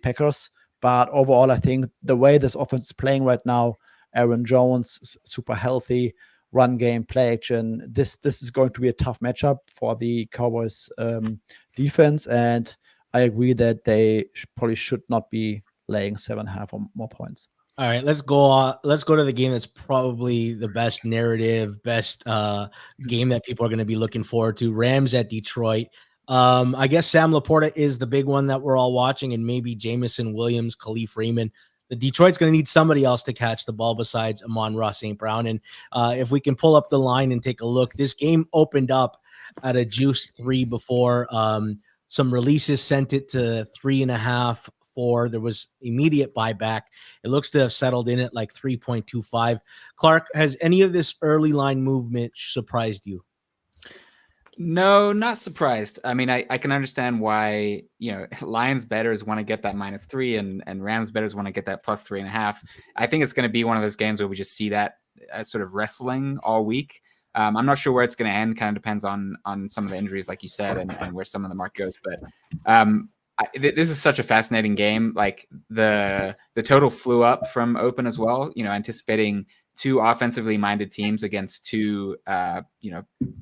Packers. But overall, I think the way this offense is playing right now, Aaron Jones, super healthy, run game, play action. This is going to be a tough matchup for the Cowboys defense, and I agree that they probably should not be laying 7.5 or more points. All right, let's go to the game that's probably the best narrative, best game that people are going to be looking forward to. Rams at Detroit. I guess Sam Laporta is the big one that we're all watching, and maybe Jamison Williams, Khalif Raymond. The Detroit's going to need somebody else to catch the ball besides Amon-Ra St. Brown. And if we can pull up the line and take a look, this game opened up at a juice 3 before. Some releases sent it to 3.5, 4. There was immediate buyback. It looks to have settled in at like 3.25. Clark, has any of this early line movement surprised you? No, not surprised. I mean, I can understand why, Lions bettors want to get that -3 and Rams bettors want to get that +3.5. I think it's going to be one of those games where we just see that as sort of wrestling all week. I'm not sure where it's going to end. Kind of depends on some of the injuries, like you said, and where some of the mark goes. But this is such a fascinating game. Like the total flew up from open as well, anticipating 2 offensively minded teams against 2,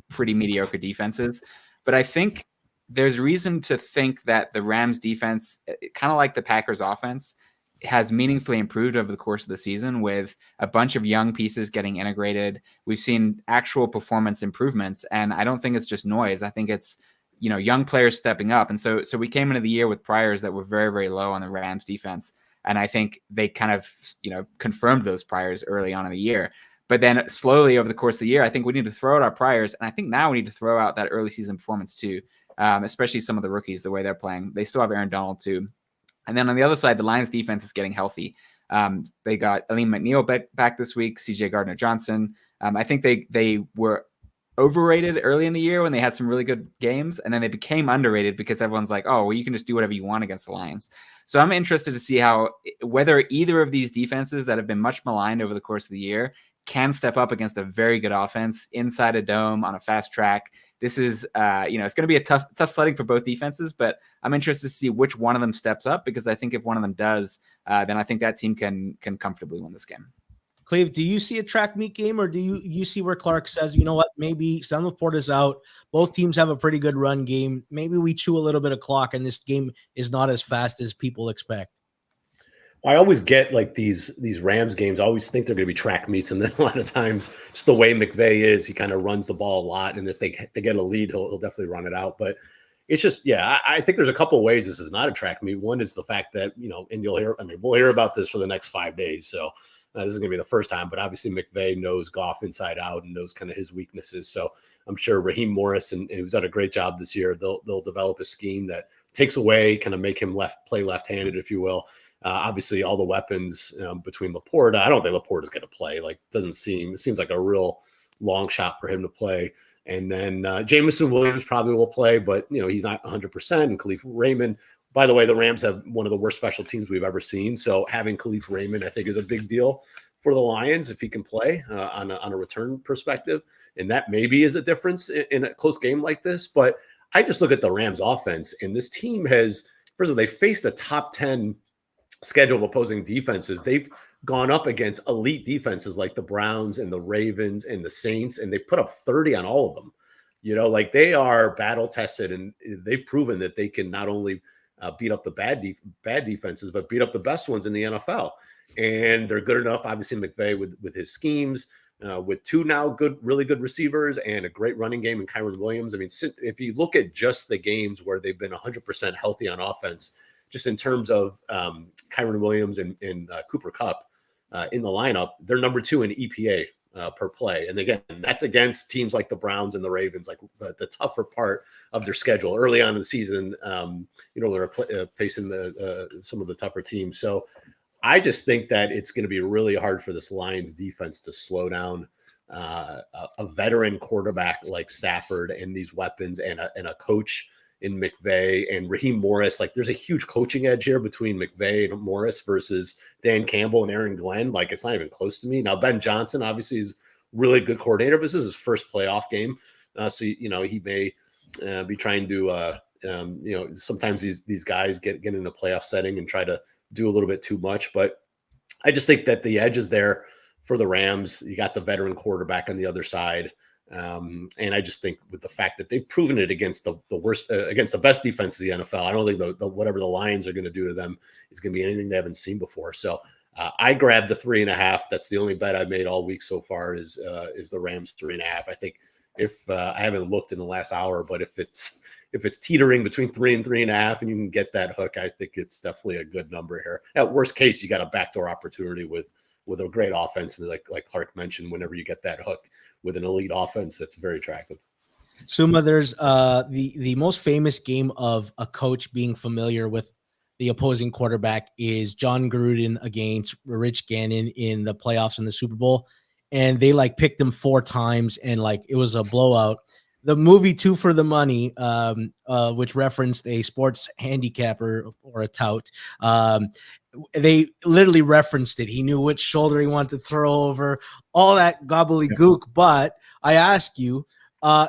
pretty mediocre defenses. But I think there's reason to think that the Rams defense, kind of like the Packers offense, has meaningfully improved over the course of the season with a bunch of young pieces getting integrated. We've seen actual performance improvements, and I don't think it's just noise. I think it's, young players stepping up. And so we came into the year with priors that were very, very low on the Rams defense. And I think they kind of, confirmed those priors early on in the year. But then slowly over the course of the year, I think we need to throw out our priors. And I think now we need to throw out that early season performance too, especially some of the rookies, the way they're playing. They still have Aaron Donald too. And then on the other side, the Lions defense is getting healthy. They got Aleem McNeil back this week, CJ Gardner-Johnson. I think they were overrated early in the year when they had some really good games, and then they became underrated because everyone's like, oh, well, you can just do whatever you want against the Lions. So I'm interested to see whether either of these defenses that have been much maligned over the course of the year can step up against a very good offense inside a dome on a fast track. This is, it's going to be a tough sledding for both defenses, but I'm interested to see which one of them steps up, because I think if one of them does, then I think that team can comfortably win this game. Cleve, do you see a track meet game, or do you see where Clark says, you know what, maybe Sam Laporta's out, both teams have a pretty good run game, maybe we chew a little bit of clock and this game is not as fast as people expect? I always get like these Rams games. I always think they're going to be track meets, and then a lot of times, just the way McVay is, he kind of runs the ball a lot. And if they get a lead, he'll definitely run it out. But it's just, I think there's a couple of ways this is not a track meet. One is the fact that, and we'll hear about this for the next 5 days. So this is going to be the first time. But obviously, McVay knows Goff inside out and knows kind of his weaknesses. So I'm sure Raheem Morris, and who's done a great job this year, they'll develop a scheme that takes away, kind of make him play left-handed, if you will. Obviously, all the weapons between Laporta. I don't think Laporta's going to play. It seems like a real long shot for him to play. And then Jameson Williams probably will play, but he's not 100%. And Khalif Raymond. By the way, the Rams have one of the worst special teams we've ever seen. So having Khalif Raymond, I think, is a big deal for the Lions if he can play on a return perspective. And that maybe is a difference in a close game like this. But I just look at the Rams offense, and this team has, first of all, they faced a top 10 schedule of opposing defenses. They've gone up against elite defenses like the Browns and the Ravens and the Saints, and they put up 30 on all of them. They are battle tested, and they've proven that they can not only beat up the bad defenses, but beat up the best ones in the NFL. And they're good enough, obviously, McVay with his schemes, with 2 now really good receivers and a great running game in Kyren Williams. I mean, if you look at just the games where they've been 100% healthy on offense, just in terms of Kyren Williams and Cooper Kupp in the lineup, they're number 2 in EPA per play. And again, that's against teams like the Browns and the Ravens, like the tougher part of their schedule early on in the season. They're facing some of the tougher teams. So I just think that it's going to be really hard for this Lions defense to slow down a veteran quarterback like Stafford and these weapons and a coach in McVay and Raheem Morris. There's a huge coaching edge here between McVay and Morris versus Dan Campbell and Aaron Glenn. It's not even close to me. Now, Ben Johnson obviously is really good coordinator, but this is his first playoff game. So he may be trying to, sometimes these guys get in a playoff setting and try to do a little bit too much. But I just think that the edge is there for the Rams. You got the veteran quarterback on the other side. And I just think with the fact that they've proven it against the worst, against the best defense of the NFL, I don't think whatever the Lions are going to do to them is going to be anything they haven't seen before. So I grabbed the 3.5. That's the only bet I've made all week so far is the Rams 3.5. I think if I haven't looked in the last hour, but if it's teetering between 3 and 3.5 and you can get that hook, I think it's definitely a good number here. At worst case, you got a backdoor opportunity with a great offense. And like Clark mentioned, whenever you get that hook with an elite offense, that's very attractive. Suma, there's the most famous game of a coach being familiar with the opposing quarterback is John Gruden against Rich Gannon in the playoffs in the Super Bowl. And they picked him 4 times and it was a blowout. The movie 2 for the Money, which referenced a sports handicapper or a tout, they literally referenced it. He knew which shoulder he wanted to throw over, all that gobbledygook. Yeah. But I ask you,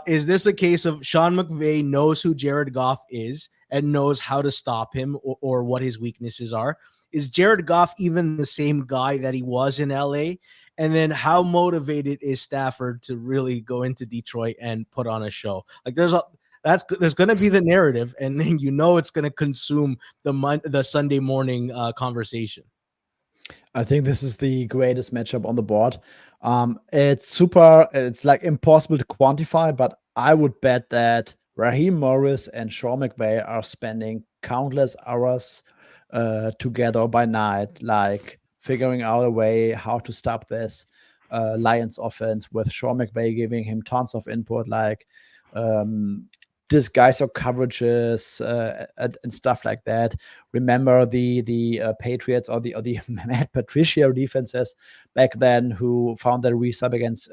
is this a case of Sean McVay knows who Jared Goff is and knows how to stop him or what his weaknesses are? Is Jared Goff even the same guy that he was in LA? And then how motivated is Stafford to really go into Detroit and put on a show? There's going to be the narrative, and then it's going to consume the Sunday morning conversation. I think this is the greatest matchup on the board. It's impossible to quantify, but I would bet that Raheem Morris and Sean McVay are spending countless hours together by night, figuring out a way how to stop this Lions offense, with Sean McVay giving him tons of input, disguise your coverages and stuff like that. Remember the Patriots or the Matt Patricia defenses back then who found their resub against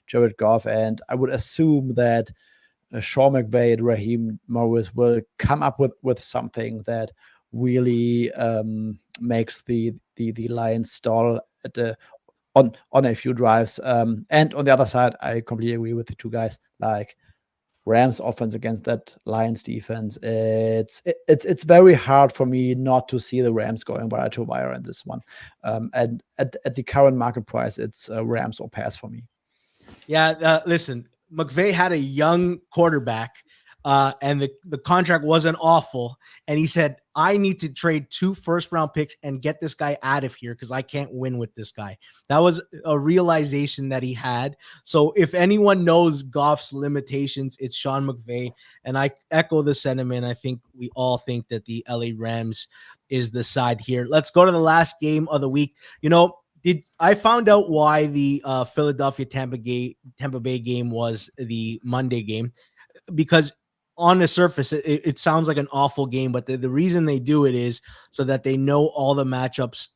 Jared Goff, and I would assume that Sean McVay and Raheem Morris will come up with something that really makes the Lions stall on a few drives. And on the other side, I completely agree with the two guys. Rams offense against that Lions defense, it's very hard for me not to see the Rams going wire to wire in this one. And at the current market price, it's Rams or pass for me. Yeah, listen, McVay had a young quarterback and the contract wasn't awful. And he said, I need to trade 2 first-round picks and get this guy out of here because I can't win with this guy. That was a realization that he had. So if anyone knows Goff's limitations, it's Sean McVay. And I echo the sentiment. I think we all think that the LA Rams is the side here. Let's go to the last game of the week. I found out why the Philadelphia Tampa Bay game was the Monday game, because on the surface, it sounds like an awful game, but the reason they do it is so that they know all the matchups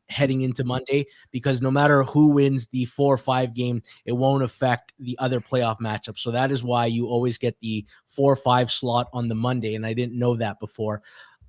heading into Monday, because no matter who wins the 4 or 5 game, it won't affect the other playoff matchups. So that is why you always get the 4 or 5 slot on the Monday, and I didn't know that before.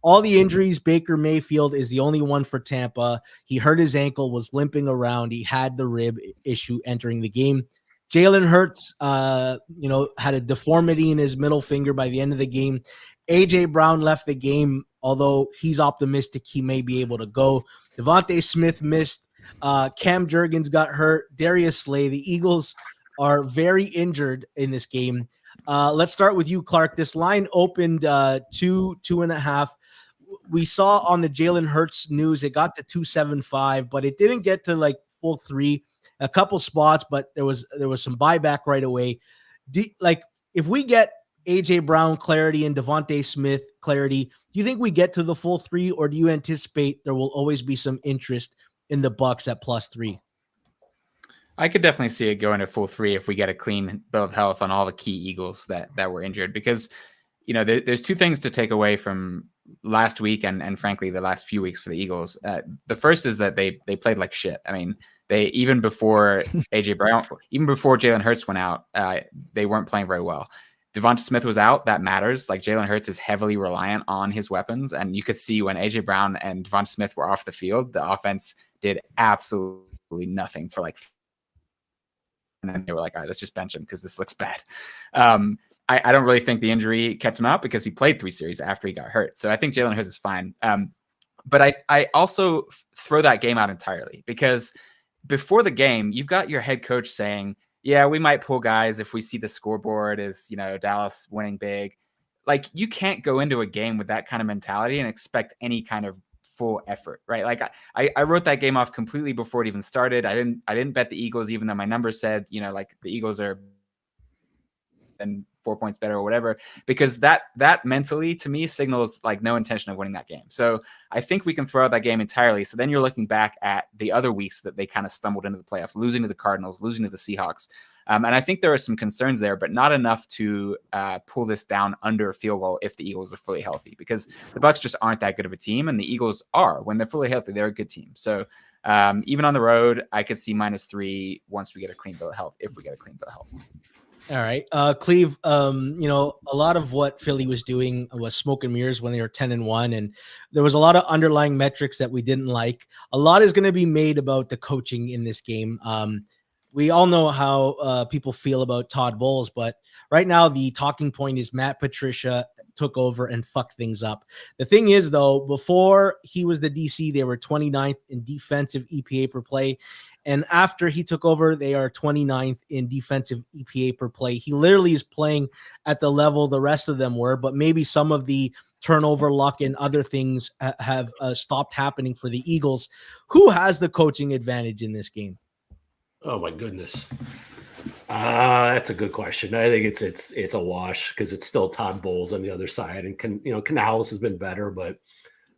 All the injuries, Baker Mayfield is the only one for Tampa. He hurt his ankle, was limping around. He had the rib issue entering the game. Jalen Hurts, had a deformity in his middle finger by the end of the game. A.J. Brown left the game, although he's optimistic he may be able to go. Devontae Smith missed. Cam Jurgens got hurt. Darius Slay. The Eagles are very injured in this game. Let's start with you, Clark. This line opened 2.5. We saw on the Jalen Hurts news, it got to 2.75, but it didn't get to like full 3. A couple spots, but there was some buyback right away. If we get AJ Brown clarity and Devontae Smith clarity, do you think we get to the full 3, or do you anticipate there will always be some interest in the Bucs at +3? I could definitely see it going to full 3 if we get a clean bill of health on all the key Eagles that were injured, because there's 2 things to take away from last week and frankly the last few weeks for the Eagles. The first is that they played like shit. I mean, they even before AJ Brown, even before Jalen Hurts went out, they weren't playing very well. Devonta Smith was out. That matters. Like, Jalen Hurts is heavily reliant on his weapons, and you could see when AJ Brown and Devonta Smith were off the field, the offense did absolutely nothing for and then they were like, all right, let's just bench him because this looks bad. I don't really think the injury kept him out because he played 3 series after he got hurt. So I think Jalen Hurts is fine. But I also throw that game out entirely, because before the game, you've got your head coach saying, yeah, we might pull guys if we see the scoreboard is, Dallas winning big. Like, you can't go into a game with that kind of mentality and expect any kind of full effort, right? Like, I wrote that game off completely before it even started. I didn't bet the Eagles, even though my numbers said, the Eagles are and 4 points better or whatever, because that mentally to me signals like no intention of winning that game. So I think we can throw out that game entirely. So then you're looking back at the other weeks that they kind of stumbled into the playoffs, losing to the Cardinals, losing to the Seahawks. And I think there are some concerns there, but not enough to pull this down under a field goal if the Eagles are fully healthy, because the Bucs just aren't that good of a team, and the Eagles are. When they're fully healthy, they're a good team. So even on the road, I could see -3 once we get a clean bill of health, if we get a clean bill of health. All right. Cleve, a lot of what Philly was doing was smoke and mirrors when they were 10-1, and there was a lot of underlying metrics that we didn't like. A lot is going to be made about the coaching in this game. We all know how people feel about Todd Bowles, but right now the talking point is Matt Patricia took over and fucked things up. The thing is, though, before he was the DC, they were 29th in defensive EPA per play. And after he took over, they are 29th in defensive EPA per play. He literally is playing at the level the rest of them were, but maybe some of the turnover luck and other things have stopped happening for the Eagles. Who has the coaching advantage in this game? Oh my goodness. That's a good question. I think it's a wash because it's still Todd Bowles on the other side, and Canales has been better, but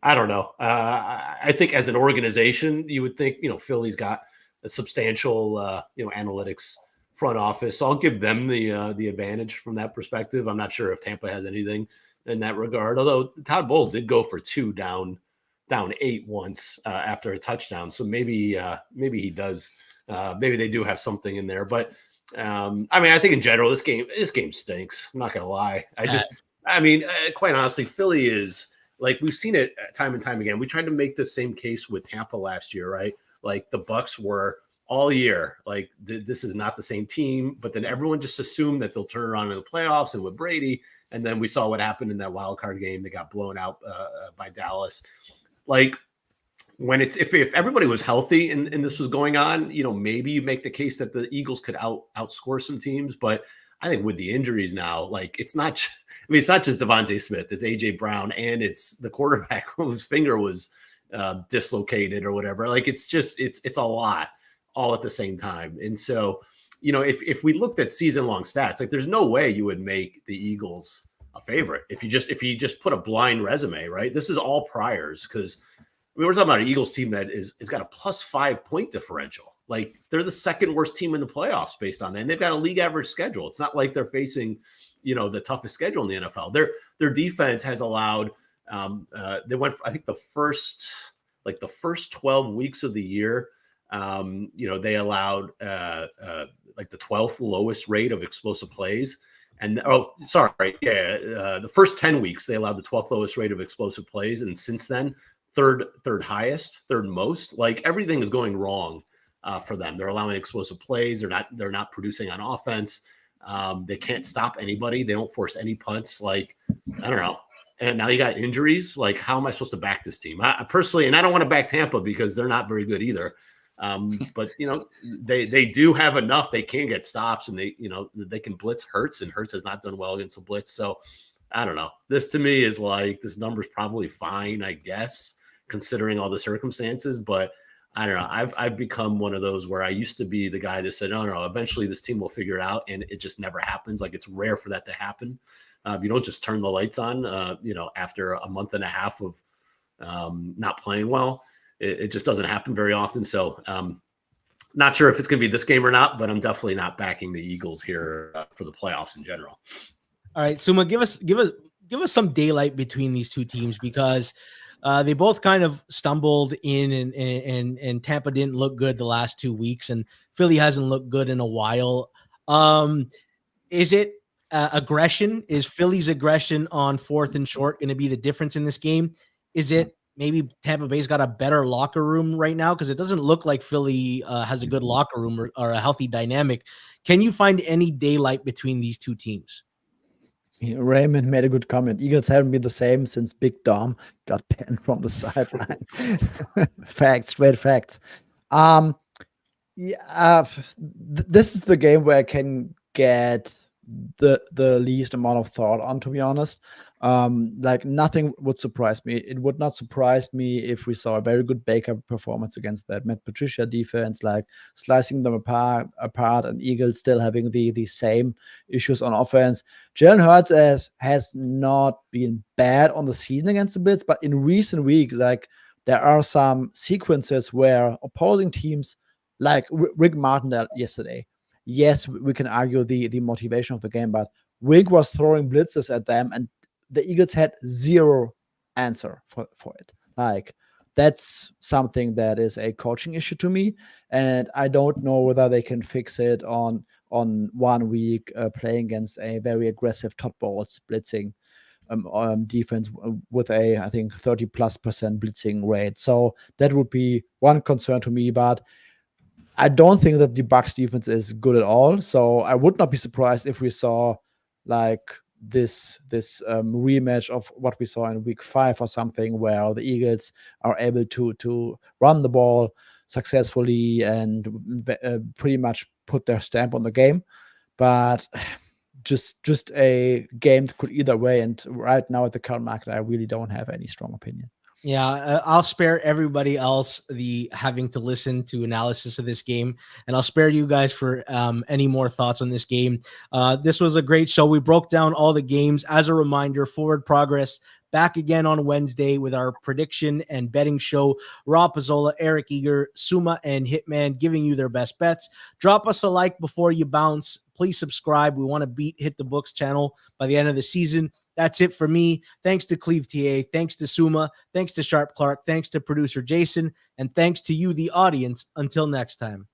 I don't know. I think as an organization, you would think Philly's got a substantial analytics front office. So I'll give them the advantage from that perspective. I'm not sure if Tampa has anything in that regard, although Todd Bowles did go for 2 down 8 once after a touchdown. So maybe he does. Maybe they do have something in there, but I think in general, this game stinks. I'm not going to lie. Quite honestly, Philly is like, we've seen it time and time again. We tried to make the same case with Tampa last year, right? Like, the Bucs were all year, like this is not the same team, but then everyone just assumed that they'll turn around in the playoffs and with Brady. And then we saw what happened in that wild card game. They got blown out by Dallas. Like, when if everybody was healthy and this was going on, maybe you make the case that the Eagles could outscore some teams. But I think with the injuries now, like, it's not mean, it's not just Devontae Smith, it's AJ Brown, and it's the quarterback whose finger was dislocated or whatever. Like, it's a lot all at the same time. And so, if we looked at season-long stats, like, there's no way you would make the Eagles a favorite if you just put a blind resume, right? This is all priors, because we're talking about an Eagles team that is got a +5 point differential. Like, they're the second worst team in the playoffs based on that. And they've got a league average schedule. It's not like they're facing, the toughest schedule in the NFL. Their defense has allowed, they went, I think the first 12 weeks of the year, they allowed like the 12th lowest rate of explosive plays. And the first 10 weeks, they allowed the 12th lowest rate of explosive plays. And since then, third highest, third most. Like, everything is going wrong for them. They're allowing explosive plays. They're not producing on offense. They can't stop anybody. They don't force any punts. Like, I don't know. And now you got injuries. Like, how am I supposed to back this team? I personally, and I don't want to back Tampa because they're not very good either. But they do have enough. They can get stops, and they can blitz Hurts, and Hurts has not done well against the blitz. So I don't know. This to me is like, this number's probably fine, I guess, considering all the circumstances, but I don't know. I've become one of those where I used to be the guy that said, no, eventually this team will figure it out. And it just never happens. Like, it's rare for that to happen. You don't just turn the lights on, after a month and a half of not playing well. It just doesn't happen very often. So not sure if it's going to be this game or not, but I'm definitely not backing the Eagles here for the playoffs in general. All right, Suma, give us some daylight between these two teams, because they both kind of stumbled in, and Tampa didn't look good the last 2 weeks, and Philly hasn't looked good in a while. Is it aggression? Is Philly's aggression on 4th and short going to be the difference in this game? Is it maybe Tampa Bay's got a better locker room right now? Because it doesn't look like Philly has a good locker room or a healthy dynamic. Can you find any daylight between these two teams? Raymond made a good comment. Eagles haven't been the same since Big Dom got banned from the sideline. Facts, straight facts. This is the game where I can get the least amount of thought on, to be honest. Like, nothing would surprise me. It would not surprise me if we saw a very good Baker performance against that Matt Patricia defense, like slicing them apart, and Eagles still having the same issues on offense. Jalen Hurts has not been bad on the season against the Bills, but in recent weeks, like, there are some sequences where opposing teams, like Rick Martindale yesterday, yes, we can argue the motivation of the game, but Rick was throwing blitzes at them, and the Eagles had zero answer for it. Like, that's something that is a coaching issue to me, and I don't know whether they can fix it on 1 week playing against a very aggressive Todd Bowles blitzing defense with a, I think, 30+% blitzing rate. So that would be one concern to me, but I don't think that the Bucs defense is good at all. So I would not be surprised if we saw like this rematch of what we saw in week 5 or something, where the Eagles are able to run the ball successfully and pretty much put their stamp on the game. But just a game that could either way. And right now at the current market, I really don't have any strong opinion. Yeah, I'll spare everybody else the having to listen to analysis of this game, and I'll spare you guys for any more thoughts on this game. This was a great show. We broke down all the games. As a reminder, Forward Progress back again on Wednesday with our prediction and betting show. Rob Pizzola, Eric Eager, Suma, and Hitman giving you their best bets. Drop us a like before you bounce. Please subscribe. We want to beat Hit the Books channel by the end of the season. That's it for me. Thanks to Cleve TA. Thanks to Suma. Thanks to Sharp Clark. Thanks to producer Jason. And thanks to you, the audience. Until next time.